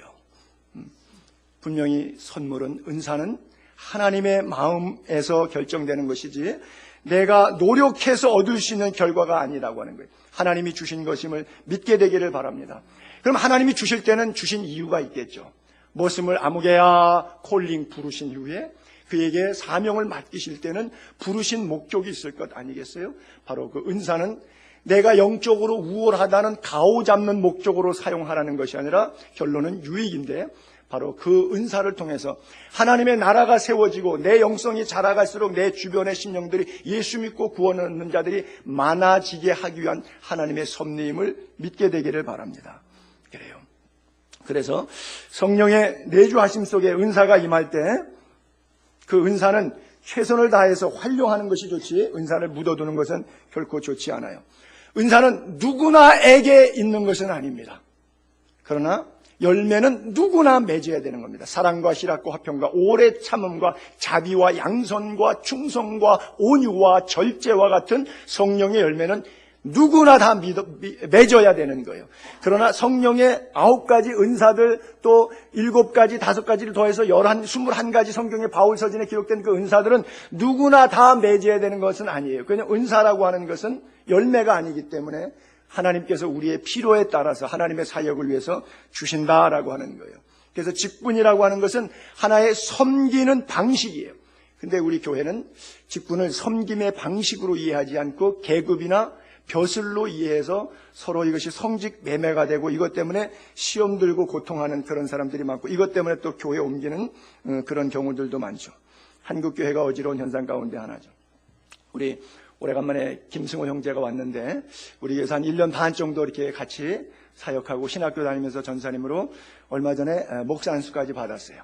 분명히 선물은, 은사는 하나님의 마음에서 결정되는 것이지 내가 노력해서 얻을 수 있는 결과가 아니라고 하는 거예요. 하나님이 주신 것임을 믿게 되기를 바랍니다. 그럼 하나님이 주실 때는 주신 이유가 있겠죠. 머슴을 아무개야 콜링 부르신 이후에 그에게 사명을 맡기실 때는 부르신 목적이 있을 것 아니겠어요? 바로 그 은사는 내가 영적으로 우월하다는 가오잡는 목적으로 사용하라는 것이 아니라 결론은 유익인데, 바로 그 은사를 통해서 하나님의 나라가 세워지고 내 영성이 자라갈수록 내 주변의 심령들이 예수 믿고 구원 얻는 자들이 많아지게 하기 위한 하나님의 섭리임을 믿게 되기를 바랍니다. 그래요. 그래서 성령의 내주하심 속에 은사가 임할 때 그 은사는 최선을 다해서 활용하는 것이 좋지, 은사를 묻어두는 것은 결코 좋지 않아요. 은사는 누구나에게 있는 것은 아닙니다. 그러나 열매는 누구나 맺어야 되는 겁니다. 사랑과 희락과 화평과 오래 참음과 자비와 양선과 충성과 온유와 절제와 같은 성령의 열매는 누구나 다 맺어야 되는 거예요. 그러나 성령의 9가지 은사들, 또 7가지, 5가지를 더해서 21가지 성경의 바울서신에 기록된 그 은사들은 누구나 다 맺어야 되는 것은 아니에요. 그냥 은사라고 하는 것은 열매가 아니기 때문에 하나님께서 우리의 필요에 따라서 하나님의 사역을 위해서 주신다라고 하는 거예요. 그래서 직분이라고 하는 것은 하나의 섬기는 방식이에요. 근데 우리 교회는 직분을 섬김의 방식으로 이해하지 않고 계급이나 벼슬로 이해해서 서로 이것이 성직 매매가 되고 이것 때문에 시험 들고 고통하는 그런 사람들이 많고 이것 때문에 또 교회 옮기는 그런 경우들도 많죠. 한국 교회가 어지러운 현상 가운데 하나죠. 우리 오래간만에 김승호 형제가 왔는데 우리 교회에서 한 1년 반 정도 이렇게 같이 사역하고 신학교 다니면서 전사님으로 얼마 전에 목사 안수까지 받았어요.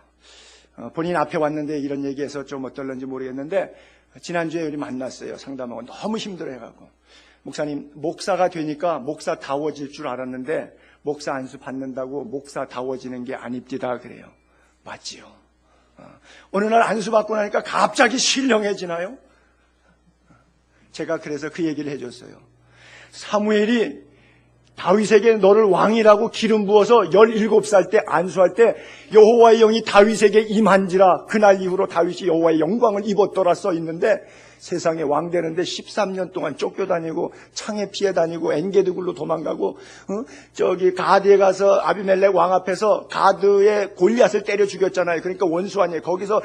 본인 앞에 왔는데 이런 얘기해서 좀 어떨런지 모르겠는데 지난주에 우리 만났어요. 상담하고 너무 힘들어해가지고 목사님 목사가 되니까 목사다워질 줄 알았는데 목사 안수 받는다고 목사다워지는 게 아닙니다 그래요. 맞지요. 어느 날 안수 받고 나니까 갑자기 신령해지나요? 제가 그래서 그 얘기를 해줬어요. 사무엘이 다윗에게 너를 왕이라고 기름 부어서 17살 때 안수할 때 여호와의 영이 다윗에게 임한지라 그날 이후로 다윗이 여호와의 영광을 입었더라 써 있는데 세상에 왕 되는데 13년 동안 쫓겨다니고 창에 피해 다니고 엔게드굴로 도망가고 저기 가드에 가서 아비멜렉 왕 앞에서 가드의 골리앗을 때려 죽였잖아요. 그러니까 원수 아니에요. 거기서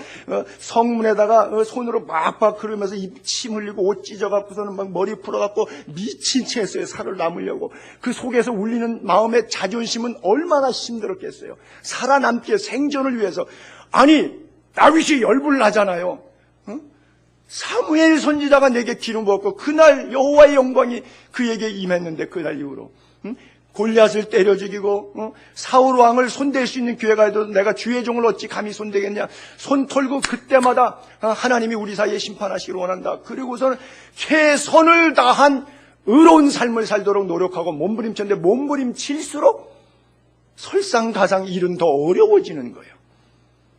성문에다가 손으로 막박 흐르면서 침 흘리고 옷 찢어갖고서는 막 머리 풀어갖고 미친 채 했어요. 살을 남으려고. 그 속에서 울리는 마음의 자존심은 얼마나 힘들었겠어요. 살아남기에 생존을 위해서. 아니 다윗이 열불나잖아요. 사무엘 선지자가 내게 기름 부었고 그날 여호와의 영광이 그에게 임했는데 그날 이후로 골리앗을 때려 죽이고 사울 왕을 손댈 수 있는 기회가 해도 내가 주의 종을 어찌 감히 손대겠냐. 손 털고 그때마다 하나님이 우리 사이에 심판하시기를 원한다. 그리고서는 최선을 다한 의로운 삶을 살도록 노력하고 몸부림쳤는데 몸부림칠수록 설상가상 일은 더 어려워지는 거예요.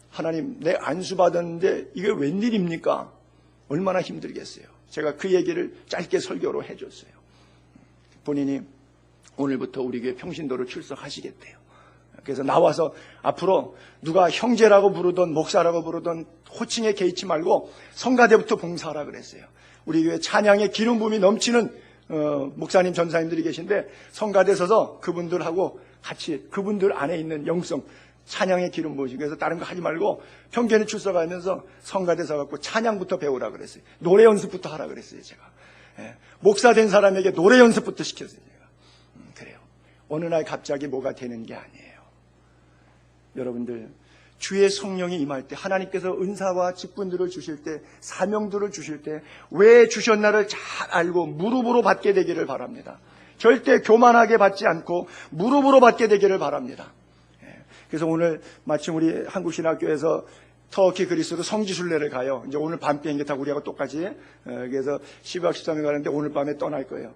하나님 내 안수 받았는데 이게 웬일입니까? 얼마나 힘들겠어요. 제가 그 얘기를 짧게 설교로 해줬어요. 본인이 오늘부터 우리 교회 평신도로 출석하시겠대요. 그래서 나와서 앞으로 누가 형제라고 부르던 목사라고 부르던 호칭에 개의치 말고 성가대부터 봉사하라 그랬어요. 우리 교회 찬양의 기름 부음이 넘치는 목사님 전사님들이 계신데 성가대 서서 그분들하고 같이 그분들 안에 있는 영성 찬양의 기름 부으시고 그래서 다른 거 하지 말고 평균에 출석하면서 성가대서 갖고 찬양부터 배우라 그랬어요. 노래 연습부터 하라 그랬어요. 제가 목사 된 사람에게 노래 연습부터 시켰어요. 제가 그래요. 어느 날 갑자기 뭐가 되는 게 아니에요. 여러분들 주의 성령이 임할 때 하나님께서 은사와 직분들을 주실 때 사명들을 주실 때 왜 주셨나를 잘 알고 무릎으로 받게 되기를 바랍니다. 절대 교만하게 받지 않고 무릎으로 받게 되기를 바랍니다. 그래서 오늘 마침 우리 한국신학교에서 터키 그리스로 성지순례를 가요. 이제 오늘 밤 비행기 타고 우리하고 똑같이 그래서 12박 13일 가는데 오늘 밤에 떠날 거예요.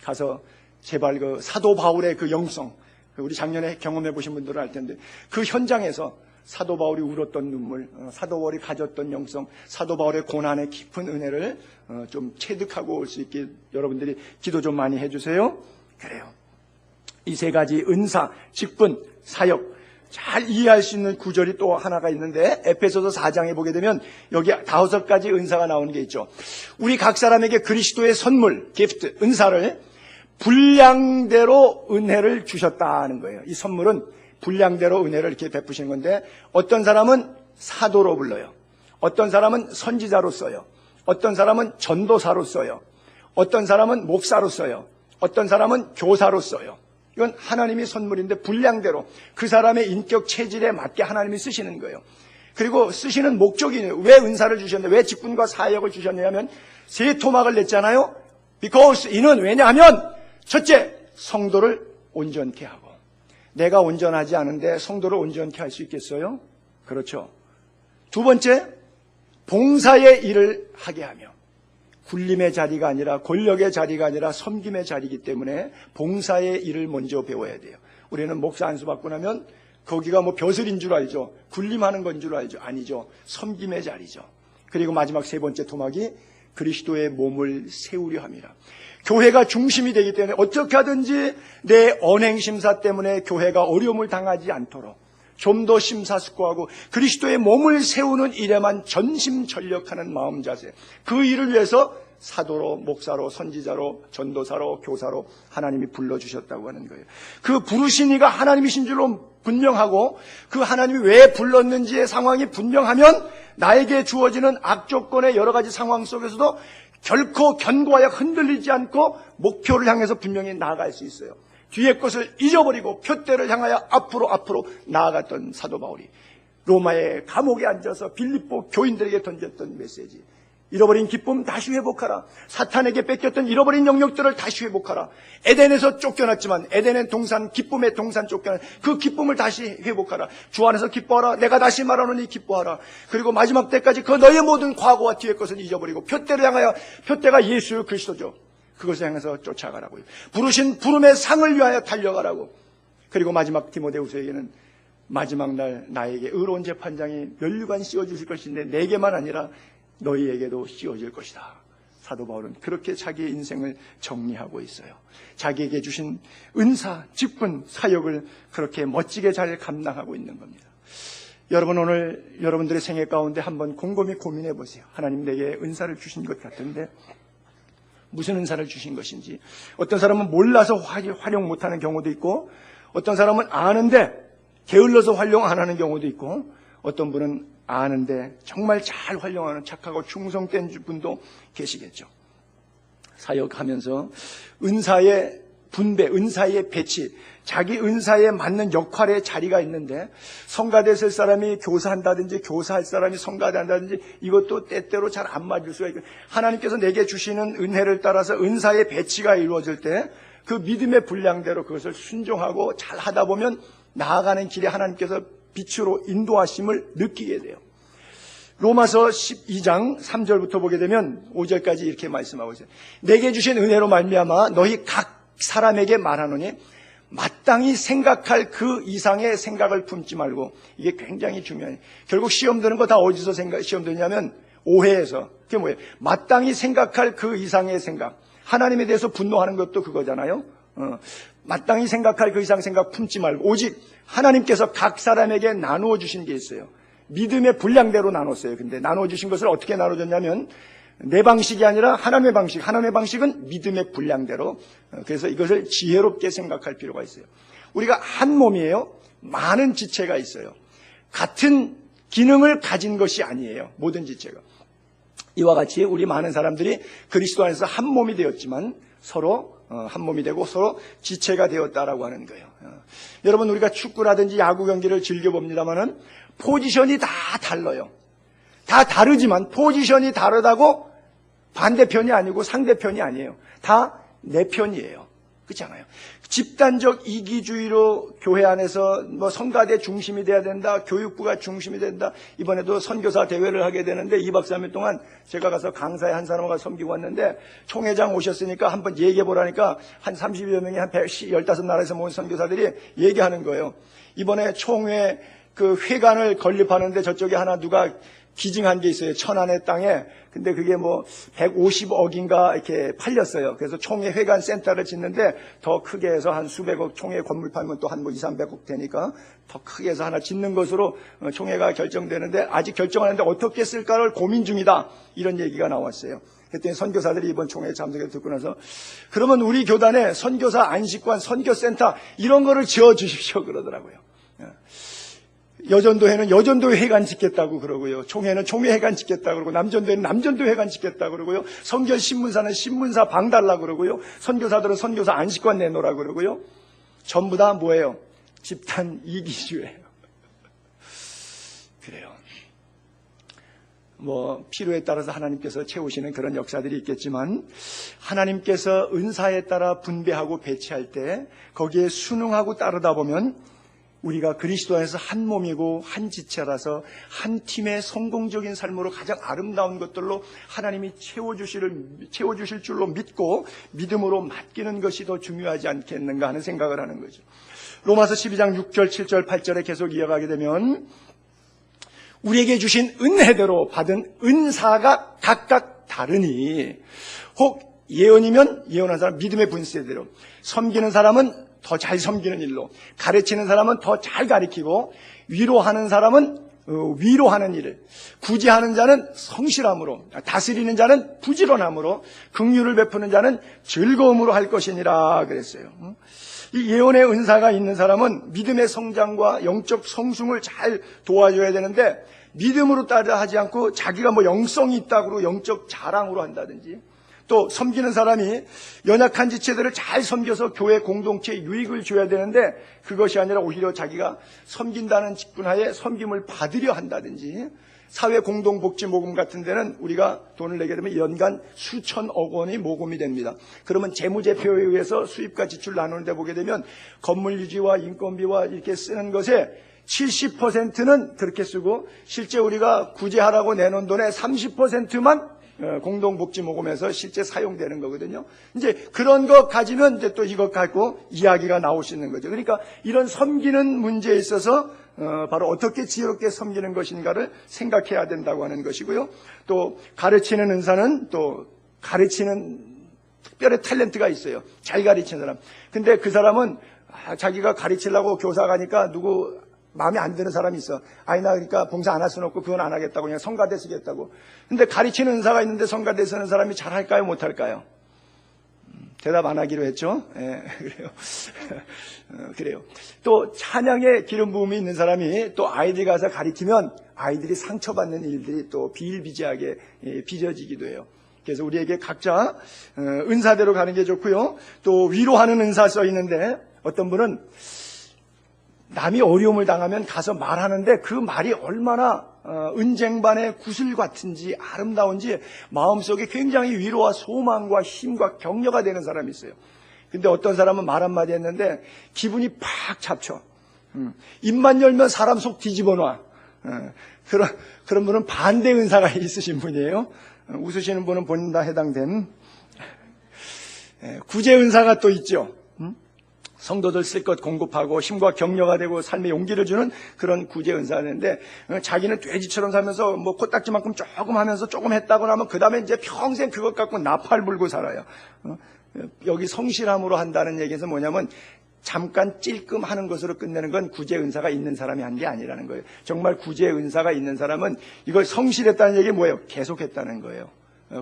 가서 제발 그 사도 바울의 그 영성 우리 작년에 경험해 보신 분들은 알 텐데 그 현장에서 사도 바울이 울었던 눈물, 사도 바울이 가졌던 영성, 사도 바울의 고난의 깊은 은혜를 좀 체득하고 올 수 있게 여러분들이 기도 좀 많이 해주세요. 그래요. 이 세 가지 은사, 직분, 사역 잘 이해할 수 있는 구절이 또 하나가 있는데 에베소서 4장에 보게 되면 여기 5가지 은사가 나오는 게 있죠. 우리 각 사람에게 그리스도의 선물, 기프트, 은사를 분량대로 은혜를 주셨다는 거예요. 이 선물은 분량대로 은혜를 이렇게 베푸시는 건데 어떤 사람은 사도로 불러요. 어떤 사람은 선지자로 써요. 어떤 사람은 전도사로 써요. 어떤 사람은 목사로 써요. 어떤 사람은 교사로 써요. 이건 하나님의 선물인데 분량대로 그 사람의 인격 체질에 맞게 하나님이 쓰시는 거예요. 그리고 쓰시는 목적이 왜 은사를 주셨냐, 왜 직분과 사역을 주셨냐면 세 토막을 냈잖아요. Because 이는 왜냐하면 첫째, 성도를 온전케 하고. 내가 온전하지 않은데 성도를 온전케 할 수 있겠어요? 그렇죠. 두 번째, 봉사의 일을 하게 하며. 굴림의 자리가 아니라 권력의 자리가 아니라 섬김의 자리이기 때문에 봉사의 일을 먼저 배워야 돼요. 우리는 목사 안수 받고 나면 거기가 뭐 벼슬인 줄 알죠. 굴림하는 건 줄 알죠. 아니죠. 섬김의 자리죠. 그리고 마지막 세 번째 토막이 그리스도의 몸을 세우려 함이라. 교회가 중심이 되기 때문에 어떻게 하든지 내 언행심사 때문에 교회가 어려움을 당하지 않도록 좀 더 심사숙고하고 그리스도의 몸을 세우는 일에만 전심전력하는 마음 자세, 그 일을 위해서 사도로, 목사로, 선지자로, 전도사로, 교사로 하나님이 불러주셨다고 하는 거예요. 그 부르신 이가 하나님이신 줄로 분명하고 그 하나님이 왜 불렀는지의 상황이 분명하면 나에게 주어지는 악조건의 여러 가지 상황 속에서도 결코 견고하여 흔들리지 않고 목표를 향해서 분명히 나아갈 수 있어요. 뒤의 것을 잊어버리고 표대를 향하여 앞으로 나아갔던 사도 바울이 로마의 감옥에 앉아서 빌립보 교인들에게 던졌던 메시지, 잃어버린 기쁨 다시 회복하라. 사탄에게 뺏겼던 잃어버린 영역들을 다시 회복하라. 에덴에서 쫓겨났지만 에덴의 동산, 기쁨의 동산 쫓겨난 그 기쁨을 다시 회복하라. 주 안에서 기뻐하라. 내가 다시 말하노니 기뻐하라. 그리고 마지막 때까지 그 너의 모든 과거와 뒤의 것을 잊어버리고 표대를 향하여, 표대가 예수 그리스도죠. 그것을 향해서 쫓아가라고요. 부르신 부름의 상을 위하여 달려가라고. 그리고 마지막 디모데후서에게는 마지막 날 나에게 의로운 재판장이 면류관 씌워주실 것인데 내게만 아니라 너희에게도 씌워질 것이다. 사도 바울은 그렇게 자기의 인생을 정리하고 있어요. 자기에게 주신 은사, 직분, 사역을 그렇게 멋지게 잘 감당하고 있는 겁니다. 여러분, 오늘 여러분들의 생애 가운데 한번 곰곰이 고민해 보세요. 하나님 내게 은사를 주신 것 같은데 무슨 은사를 주신 것인지. 어떤 사람은 몰라서 활용 못하는 경우도 있고, 어떤 사람은 아는데 게을러서 활용 안 하는 경우도 있고, 어떤 분은 아는데 정말 잘 활용하는 착하고 충성된 분도 계시겠죠. 사역하면서 은사의 분배, 은사의 배치, 자기 은사에 맞는 역할의 자리가 있는데 성가대 쓸 사람이 교사한다든지 교사할 사람이 성가대 한다든지 이것도 때때로 잘 안 맞을 수가 있고, 하나님께서 내게 주시는 은혜를 따라서 은사의 배치가 이루어질 때 그 믿음의 분량대로 그것을 순종하고 잘 하다 보면 나아가는 길에 하나님께서 빛으로 인도하심을 느끼게 돼요. 로마서 12장 3절부터 보게 되면 5절까지 이렇게 말씀하고 있어요. 내게 주신 은혜로 말미암아 너희 각 사람에게 말하노니 마땅히 생각할 그 이상의 생각을 품지 말고. 이게 굉장히 중요해요. 결국 시험 드는 거 다 어디서 시험 드냐면 오해에서. 그게 뭐예요? 마땅히 생각할 그 이상의 생각. 하나님에 대해서 분노하는 것도 그거잖아요. 마땅히 생각할 그 이상 생각 품지 말고 오직 하나님께서 각 사람에게 나누어 주신 게 있어요. 믿음의 분량대로 나눴어요. 근데 나누어 주신 것을 어떻게 나눠줬냐면 내 방식이 아니라 하나님의 방식. 하나님의 방식은 믿음의 분량대로. 그래서 이것을 지혜롭게 생각할 필요가 있어요. 우리가 한 몸이에요. 많은 지체가 있어요. 같은 기능을 가진 것이 아니에요. 모든 지체가. 이와 같이 우리 많은 사람들이 그리스도 안에서 한 몸이 되었지만 서로 한 몸이 되고 서로 지체가 되었다라고 하는 거예요. 여러분, 우리가 축구라든지 야구 경기를 즐겨봅니다만은 포지션이 다 달라요. 다 다르지만 포지션이 다르다고 반대편이 아니고 상대편이 아니에요. 다 내 편이에요. 그렇지 않아요? 집단적 이기주의로 교회 안에서 뭐 성가대 중심이 돼야 된다, 교육부가 중심이 된다. 이번에도 선교사 대회를 하게 되는데 2박 3일 동안 제가 가서 강사에 한 사람과 섬기고 왔는데 총회장 오셨으니까 한번 얘기해 보라니까 한 30여 명이 한 15나라에서 모인 선교사들이 얘기하는 거예요. 이번에 총회 그 회관을 건립하는데 저쪽에 하나 누가 기증한 게 있어요. 천안의 땅에. 근데 그게 뭐 150억인가 이렇게 팔렸어요. 그래서 총회 회관 센터를 짓는데 더 크게 해서 한 수백억, 총회 건물 팔면 또 한 뭐 2, 300억 되니까 더 크게 해서 하나 짓는 것으로 총회가 결정되는데 아직 결정하는데 어떻게 쓸까를 고민 중이다. 이런 얘기가 나왔어요. 그랬더니 선교사들이 이번 총회 참석해서 듣고 나서 그러면 우리 교단에 선교사 안식관, 선교센터 이런 거를 지어주십시오 그러더라고요. 여전도회는 여전도회 회관 짓겠다고 그러고요. 총회는 총회 회관 짓겠다고 그러고, 남전도회는 남전도회 회관 짓겠다고 그러고요. 선교신문사는 신문사 방 달라고 그러고요. 선교사들은 선교사 안식관 내놓으라고 그러고요. 전부 다 뭐예요? 집단 이기주의예요. 그래요. 뭐 필요에 따라서 하나님께서 채우시는 그런 역사들이 있겠지만 하나님께서 은사에 따라 분배하고 배치할 때 거기에 순응하고 따르다 보면 우리가 그리스도 안에서 한 몸이고 한 지체라서 한 팀의 성공적인 삶으로 가장 아름다운 것들로 하나님이 채워주실 줄로 믿고 믿음으로 맡기는 것이 더 중요하지 않겠는가 하는 생각을 하는 거죠. 로마서 12장 6절, 7절, 8절에 계속 이어가게 되면 우리에게 주신 은혜대로 받은 은사가 각각 다르니 혹 예언이면 예언한 사람 믿음의 분수대로, 섬기는 사람은 더 잘 섬기는 일로, 가르치는 사람은 더 잘 가르치고, 위로하는 사람은 위로하는 일을, 구제하는 자는 성실함으로, 다스리는 자는 부지런함으로, 긍휼을 베푸는 자는 즐거움으로 할 것이니라 그랬어요. 이 예언의 은사가 있는 사람은 믿음의 성장과 영적 성숙을 잘 도와줘야 되는데, 믿음으로 따라 하지 않고 자기가 뭐 영성이 있다고 영적 자랑으로 한다든지, 또 섬기는 사람이 연약한 지체들을 잘 섬겨서 교회 공동체에 유익을 줘야 되는데, 그것이 아니라 오히려 자기가 섬긴다는 직분하에 섬김을 받으려 한다든지, 사회 공동복지 모금 같은 데는 우리가 돈을 내게 되면 연간 수천억 원이 모금이 됩니다. 그러면 재무제표에 의해서 수입과 지출 나누는 데 보게 되면 건물 유지와 인건비와 이렇게 쓰는 것에 70%는 그렇게 쓰고, 실제 우리가 구제하라고 내놓은 돈의 30%만 공동복지 모금에서 실제 사용되는 거거든요. 이제 그런 거 가지면 이제 또 이것 갖고 이야기가 나올 수 있는 거죠. 그러니까 이런 섬기는 문제에 있어서 바로 어떻게 지혜롭게 섬기는 것인가를 생각해야 된다고 하는 것이고요. 또 가르치는 은사는 또 가르치는 특별한 탤런트가 있어요. 잘 가르치는 사람. 근데 그 사람은 자기가 가르치려고 교사 가니까 누구 마음에 안 드는 사람이 있어. 아니, 나 그러니까 봉사 안 할 수는 없고 그건 안 하겠다고, 그냥 성가대 쓰겠다고. 근데 가르치는 은사가 있는데 성가대 쓰는 사람이 잘할까요, 못할까요? 대답 안 하기로 했죠. 예, 그래요. 그래요. 또 찬양에 기름 부음이 있는 사람이 또 아이들 가서 가르치면 아이들이 상처받는 일들이 또 비일비재하게 빚어지기도 해요. 그래서 우리에게 각자 은사대로 가는 게 좋고요. 또 위로하는 은사 써 있는데, 어떤 분은 남이 어려움을 당하면 가서 말하는데 그 말이 얼마나 은쟁반의 구슬 같은지 아름다운지 마음속에 굉장히 위로와 소망과 힘과 격려가 되는 사람이 있어요. 근데 어떤 사람은 말 한마디 했는데 기분이 팍 잡쳐. 입만 열면 사람 속 뒤집어 놔. 그런 분은 반대 은사가 있으신 분이에요. 웃으시는 분은 본인 다 해당된 구제 은사가 또 있죠. 성도들 쓸 것 공급하고 힘과 격려가 되고 삶의 용기를 주는 그런 구제 은사인데, 자기는 돼지처럼 살면서 뭐 코딱지만큼 조금 하면서 조금 했다고 하면 그 다음에 이제 평생 그것 갖고 나팔 불고 살아요. 여기 성실함으로 한다는 얘기에서 뭐냐면 잠깐 찔끔 하는 것으로 끝내는 건 구제 은사가 있는 사람이 한 게 아니라는 거예요. 정말 구제 은사가 있는 사람은 이걸 성실했다는 얘기 뭐예요? 계속했다는 거예요.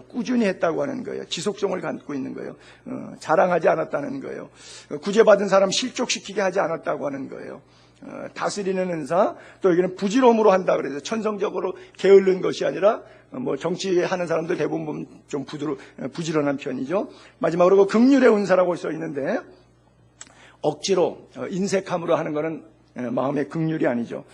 꾸준히 했다고 하는 거예요. 지속성을 갖고 있는 거예요. 자랑하지 않았다는 거예요. 구제받은 사람 실족시키게 하지 않았다고 하는 거예요. 다스리는 은사, 또 여기는 부지런함으로 한다 그래서 천성적으로 게으른 것이 아니라 뭐 정치하는 사람들 대부분 좀 부지런한 편이죠. 마지막으로 긍휼의 은사라고 써 있는데, 억지로 인색함으로 하는 거는 마음의 긍휼이 아니죠.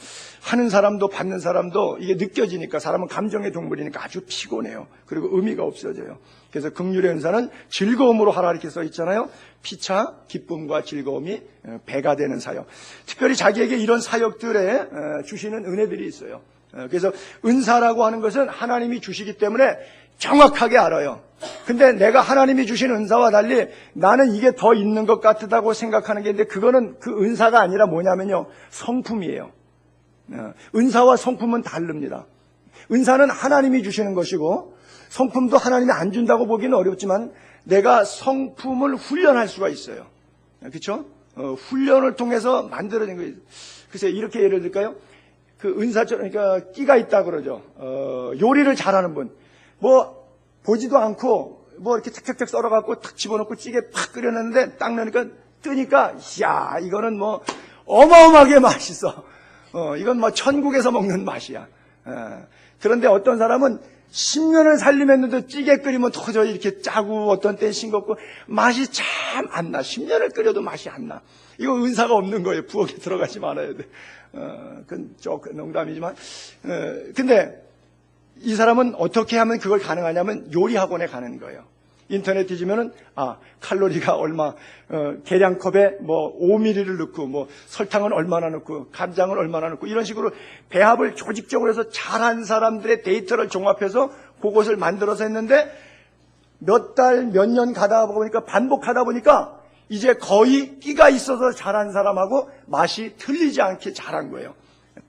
하는 사람도 받는 사람도 이게 느껴지니까, 사람은 감정의 동물이니까 아주 피곤해요. 그리고 의미가 없어져요. 그래서 긍휼의 은사는 즐거움으로 하라 이렇게 써 있잖아요. 피차 기쁨과 즐거움이 배가 되는 사역. 특별히 자기에게 이런 사역들에 주시는 은혜들이 있어요. 그래서 은사라고 하는 것은 하나님이 주시기 때문에 정확하게 알아요. 근데 내가 하나님이 주신 은사와 달리 나는 이게 더 있는 것 같다고 생각하는 게 있는데, 그거는 그 은사가 아니라 뭐냐면요, 성품이에요. 은사와 성품은 다릅니다. 은사는 하나님이 주시는 것이고 성품도 하나님이 안 준다고 보기는 어렵지만 내가 성품을 훈련할 수가 있어요. 그렇죠? 훈련을 통해서 만들어진 거예요. 글쎄 이렇게 예를 들까요? 그 은사처럼, 그러니까 끼가 있다 그러죠. 요리를 잘하는 분, 뭐 보지도 않고 뭐 이렇게 탁탁탁 썰어갖고 탁 집어넣고 찌개 팍 끓여놨는데 딱 넣으니까 뜨니까, 이야, 이거는 뭐 어마어마하게 맛있어. 이건 뭐 천국에서 먹는 맛이야. 그런데 어떤 사람은 10년을 살림했는데 찌개 끓이면 도저히 이렇게 짜고 어떤 때는 싱겁고 맛이 참 안 나. 10년을 끓여도 맛이 안 나. 이거 은사가 없는 거예요. 부엌에 들어가지 말아야 돼. 그건 조금 농담이지만. 근데 이 사람은 어떻게 하면 그걸 가능하냐면 요리 학원에 가는 거예요. 인터넷 뒤지면은 칼로리가 얼마, 계량컵에 뭐 5ml를 넣고 뭐 설탕은 얼마나 넣고 간장은 얼마나 넣고 이런 식으로 배합을 조직적으로 해서 잘한 사람들의 데이터를 종합해서 그것을 만들어서 했는데, 몇 달, 몇 년 가다 보니까 반복하다 보니까 이제 거의 끼가 있어서 잘한 사람하고 맛이 틀리지 않게 잘한 거예요.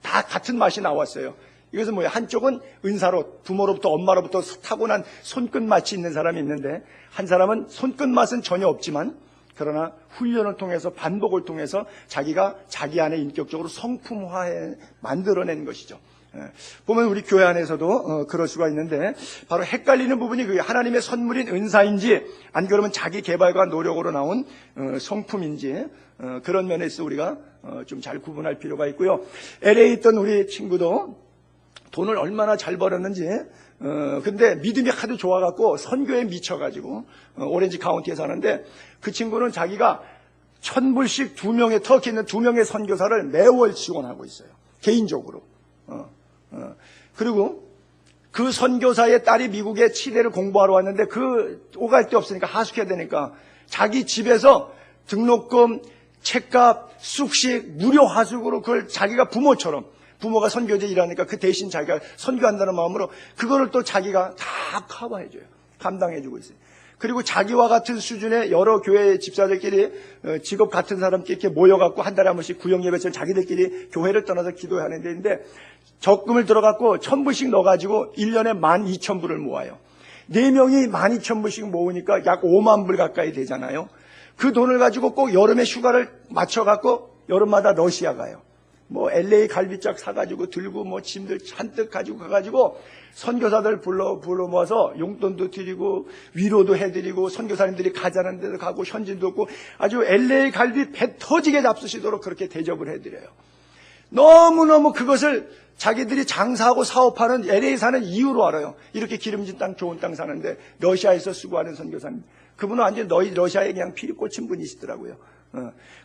다 같은 맛이 나왔어요. 이것은 뭐예요? 한쪽은 은사로, 부모로부터 엄마로부터 타고난 손끝맛이 있는 사람이 있는데, 한 사람은 손끝맛은 전혀 없지만 그러나 훈련을 통해서 반복을 통해서 자기가 자기 안에 인격적으로 성품화해 만들어낸 것이죠. 보면 우리 교회 안에서도 그럴 수가 있는데 바로 헷갈리는 부분이 그게 하나님의 선물인 은사인지 안 그러면 자기 개발과 노력으로 나온 성품인지 그런 면에서 우리가 좀 잘 구분할 필요가 있고요. LA에 있던 우리 친구도 돈을 얼마나 잘 벌었는지 근데 믿음이 하도 좋아갖고 선교에 미쳐가지고 오렌지 카운티에 사는데 그 친구는 자기가 1,000불씩 2명의 터키 있는 2명의 선교사를 매월 지원하고 있어요. 개인적으로. 그리고 그 선교사의 딸이 미국에 치대를 공부하러 왔는데 그 오갈 데 없으니까 하숙해야 되니까 자기 집에서 등록금, 책값, 숙식, 무료 하숙으로 그걸 자기가 부모처럼 부모가 선교제 일하니까 그 대신 자기가 선교한다는 마음으로 그거를 또 자기가 다 커버해줘요. 감당해주고 있어요. 그리고 자기와 같은 수준의 여러 교회 집사들끼리 직업 같은 사람끼리 이렇게 모여갖고 한 달에 한 번씩 구역예배처럼 자기들끼리 교회를 떠나서 기도하는 데인데 적금을 들어갖고 1,000불씩 넣어가지고 1년에 12,000불을 모아요. 4명이 12,000불씩 모으니까 약 5만 불 가까이 되잖아요. 그 돈을 가지고 꼭 여름에 휴가를 맞춰갖고 여름마다 러시아 가요. 뭐 LA 갈비짝 사가지고 들고 뭐 짐들 잔뜩 가지고 가가지고 선교사들 불러 모아서 용돈도 드리고 위로도 해드리고 선교사님들이 가자는 데도 가고 현진도 없고 아주 LA 갈비 배 터지게 잡수시도록 그렇게 대접을 해드려요. 너무너무 그것을 자기들이 장사하고 사업하는 LA 사는 이유로 알아요. 이렇게 기름진 땅 좋은 땅 사는데 러시아에서 수고하는 선교사님 그분은 완전 너희 러시아에 그냥 피리 꽂힌 분이시더라고요.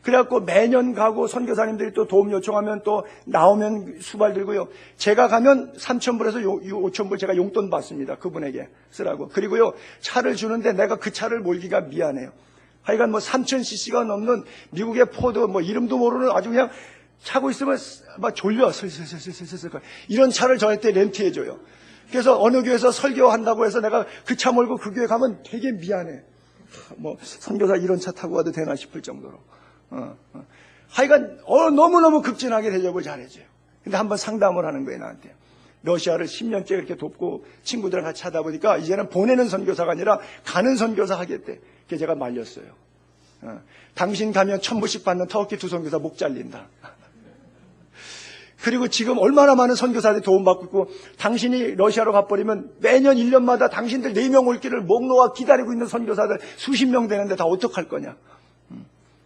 그래갖고 매년 가고 선교사님들이 또 도움 요청하면 또 나오면 수발 들고요. 제가 가면 3,000불에서 5,000불 제가 용돈 받습니다. 그분에게 쓰라고. 그리고요 차를 주는데 내가 그 차를 몰기가 미안해요. 하여간 뭐 3,000cc가 넘는 미국의 포드 뭐 이름도 모르는 아주 그냥 차고 있으면 막 졸려 슬슬슬슬슬슬 이런 차를 저한테 렌트해줘요. 그래서 어느 교회에서 설교한다고 해서 내가 그 차 몰고 그 교회 가면 되게 미안해. 뭐 선교사 이런 차 타고 와도 되나 싶을 정도로 하여간 너무너무 극진하게 대접을 잘해줘요. 근데 한번 상담을 하는 거예요. 나한테 러시아를 10년째 그렇게 돕고 친구들이랑 같이 하다 보니까 이제는 보내는 선교사가 아니라 가는 선교사 하겠대. 그래서 제가 말렸어요. 당신 가면 1,000불씩 받는 터키 2 선교사 목 잘린다. 그리고 지금 얼마나 많은 선교사들이 도움받고 있고 당신이 러시아로 가버리면 매년 1년마다 당신들 4명 올 길을 목 놓아 기다리고 있는 선교사들 수십 명 되는데 다 어떡할 거냐.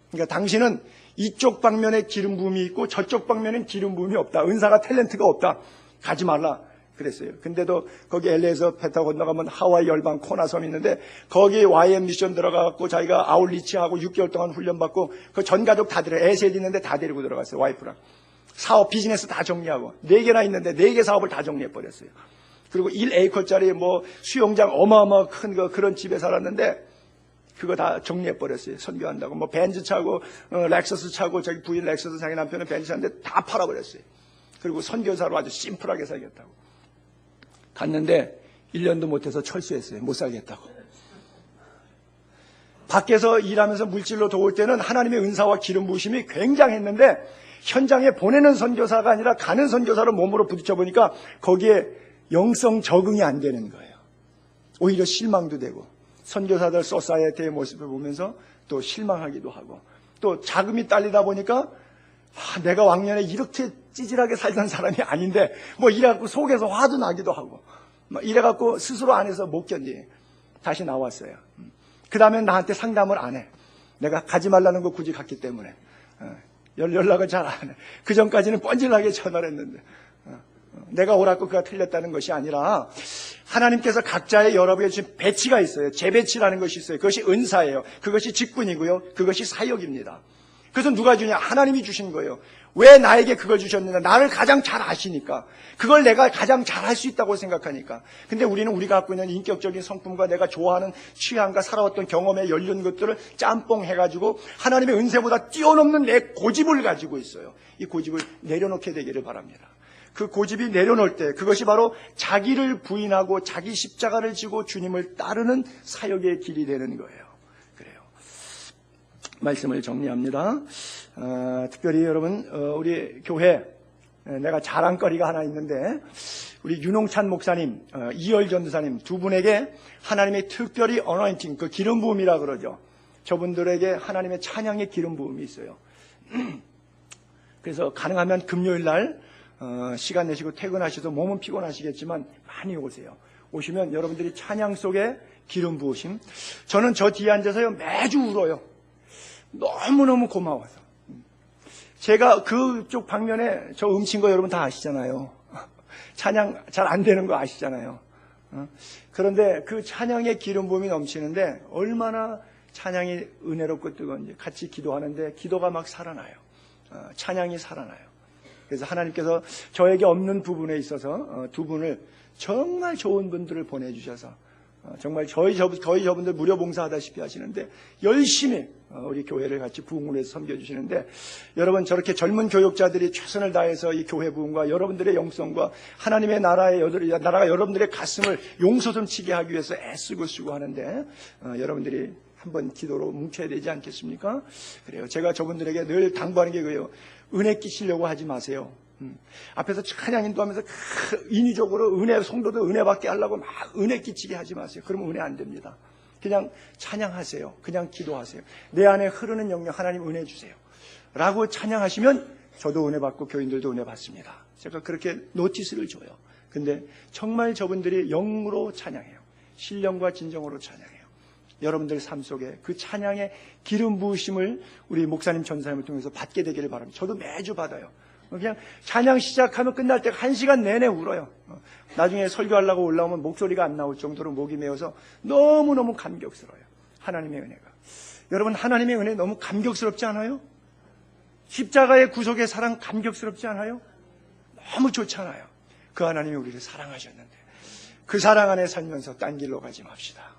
그러니까 당신은 이쪽 방면에 기름 부음이 있고 저쪽 방면엔 기름 부음이 없다. 은사가 탤런트가 없다. 가지 말라 그랬어요. 근데도 거기 LA에서 배 타고 건너가면 하와이 열방 코나섬이 있는데 거기에 YM 미션 들어가고 자기가 아울리치하고 6개월 동안 훈련받고 그 전 가족 다 데려 애셋 있는데 다 데리고 들어갔어요. 와이프랑. 사업 비즈니스 다 정리하고 4개나 있는데 4개 사업을 다 정리해버렸어요. 그리고 1에이커짜리 뭐 수영장 어마어마 큰 그런 집에 살았는데 그거 다 정리해버렸어요. 선교한다고 뭐 벤츠 차고 렉서스 차고 자기 부인 렉서스 자기 남편은 벤츠 차는데 다 팔아버렸어요. 그리고 선교사로 아주 심플하게 살겠다고 갔는데 1년도 못해서 철수했어요. 못 살겠다고. 밖에서 일하면서 물질로 도울 때는 하나님의 은사와 기름 부으심이 굉장했는데 현장에 보내는 선교사가 아니라 가는 선교사로 몸으로 부딪혀 보니까 거기에 영성 적응이 안 되는 거예요. 오히려 실망도 되고 선교사들 소사이어티의 모습을 보면서 또 실망하기도 하고 또 자금이 딸리다 보니까 내가 왕년에 이렇게 찌질하게 살던 사람이 아닌데 뭐 이래갖고 속에서 화도 나기도 하고 이래갖고 스스로 안에서 못 견디 다시 나왔어요. 그 다음에 나한테 상담을 안 해. 내가 가지 말라는 거 굳이 갔기 때문에 연락을 잘 안 해. 그 전까지는 뻔질나게 전화를 했는데 내가 옳았고 그가 틀렸다는 것이 아니라 하나님께서 각자의 여러분에게 주신 배치가 있어요. 재배치라는 것이 있어요. 그것이 은사예요. 그것이 직분이고요. 그것이 사역입니다. 그래서 누가 주냐? 하나님이 주신 거예요. 왜 나에게 그걸 주셨느냐? 나를 가장 잘 아시니까. 그걸 내가 가장 잘 할 수 있다고 생각하니까. 근데 우리는 우리가 갖고 있는 인격적인 성품과 내가 좋아하는 취향과 살아왔던 경험에 열린 것들을 짬뽕 해가지고 하나님의 은혜보다 뛰어넘는 내 고집을 가지고 있어요. 이 고집을 내려놓게 되기를 바랍니다. 그 고집이 내려놓을 때 그것이 바로 자기를 부인하고 자기 십자가를 지고 주님을 따르는 사역의 길이 되는 거예요. 그래요. 말씀을 정리합니다. 특별히 여러분 우리 교회 내가 자랑거리가 하나 있는데 우리 윤홍찬 목사님, 이열 전도사님 두 분에게 하나님의 특별히 어노인팅, 그 기름 부음이라 그러죠. 저분들에게 하나님의 찬양의 기름 부음이 있어요. 그래서 가능하면 금요일 날 시간 내시고 퇴근하셔서 몸은 피곤하시겠지만 많이 오세요. 오시면 여러분들이 찬양 속에 기름 부으심. 저는 저 뒤에 앉아서요 매주 울어요. 너무너무 고마워서. 제가 그쪽 방면에 저 음친 거 여러분 다 아시잖아요. 찬양 잘 안 되는 거 아시잖아요. 그런데 그 찬양의 기름 부음이 넘치는데 얼마나 찬양이 은혜롭고 뜨거운지 같이 기도하는데 기도가 막 살아나요. 찬양이 살아나요. 그래서 하나님께서 저에게 없는 부분에 있어서 두 분을 정말 좋은 분들을 보내주셔서 정말 저희 저분들 무료 봉사하다시피 하시는데 열심히 우리 교회를 같이 부흥을 해서 섬겨주시는데 여러분 저렇게 젊은 교육자들이 최선을 다해서 이 교회 부흥과 여러분들의 영성과 하나님의 나라가 여러분들의 가슴을 용솟음치게 하기 위해서 애쓰고 쓰고 하는데 여러분들이 한번 기도로 뭉쳐야 되지 않겠습니까? 그래요. 제가 저분들에게 늘 당부하는 게 그래요. 은혜 끼치려고 하지 마세요. 앞에서 찬양 인도하면서 인위적으로 은혜, 성도도 은혜 받게 하려고 막 은혜 끼치게 하지 마세요. 그러면 은혜 안 됩니다. 그냥 찬양하세요. 그냥 기도하세요. 내 안에 흐르는 영역 하나님 은혜 주세요. 라고 찬양하시면 저도 은혜 받고 교인들도 은혜 받습니다. 제가 그렇게 노티스를 줘요. 근데 정말 저분들이 영으로 찬양해요. 신령과 진정으로 찬양해요. 여러분들 삶 속에 그 찬양의 기름 부으심을 우리 목사님 전사님을 통해서 받게 되기를 바랍니다. 저도 매주 받아요. 그냥 찬양 시작하면 끝날 때 1시간 내내 울어요. 나중에 설교하려고 올라오면 목소리가 안 나올 정도로 목이 메어서 너무너무 감격스러워요. 하나님의 은혜가. 여러분 하나님의 은혜 너무 감격스럽지 않아요? 십자가의 구속의 사랑 감격스럽지 않아요? 너무 좋잖아요. 그 하나님이 우리를 사랑하셨는데 그 사랑 안에 살면서 딴 길로 가지 맙시다.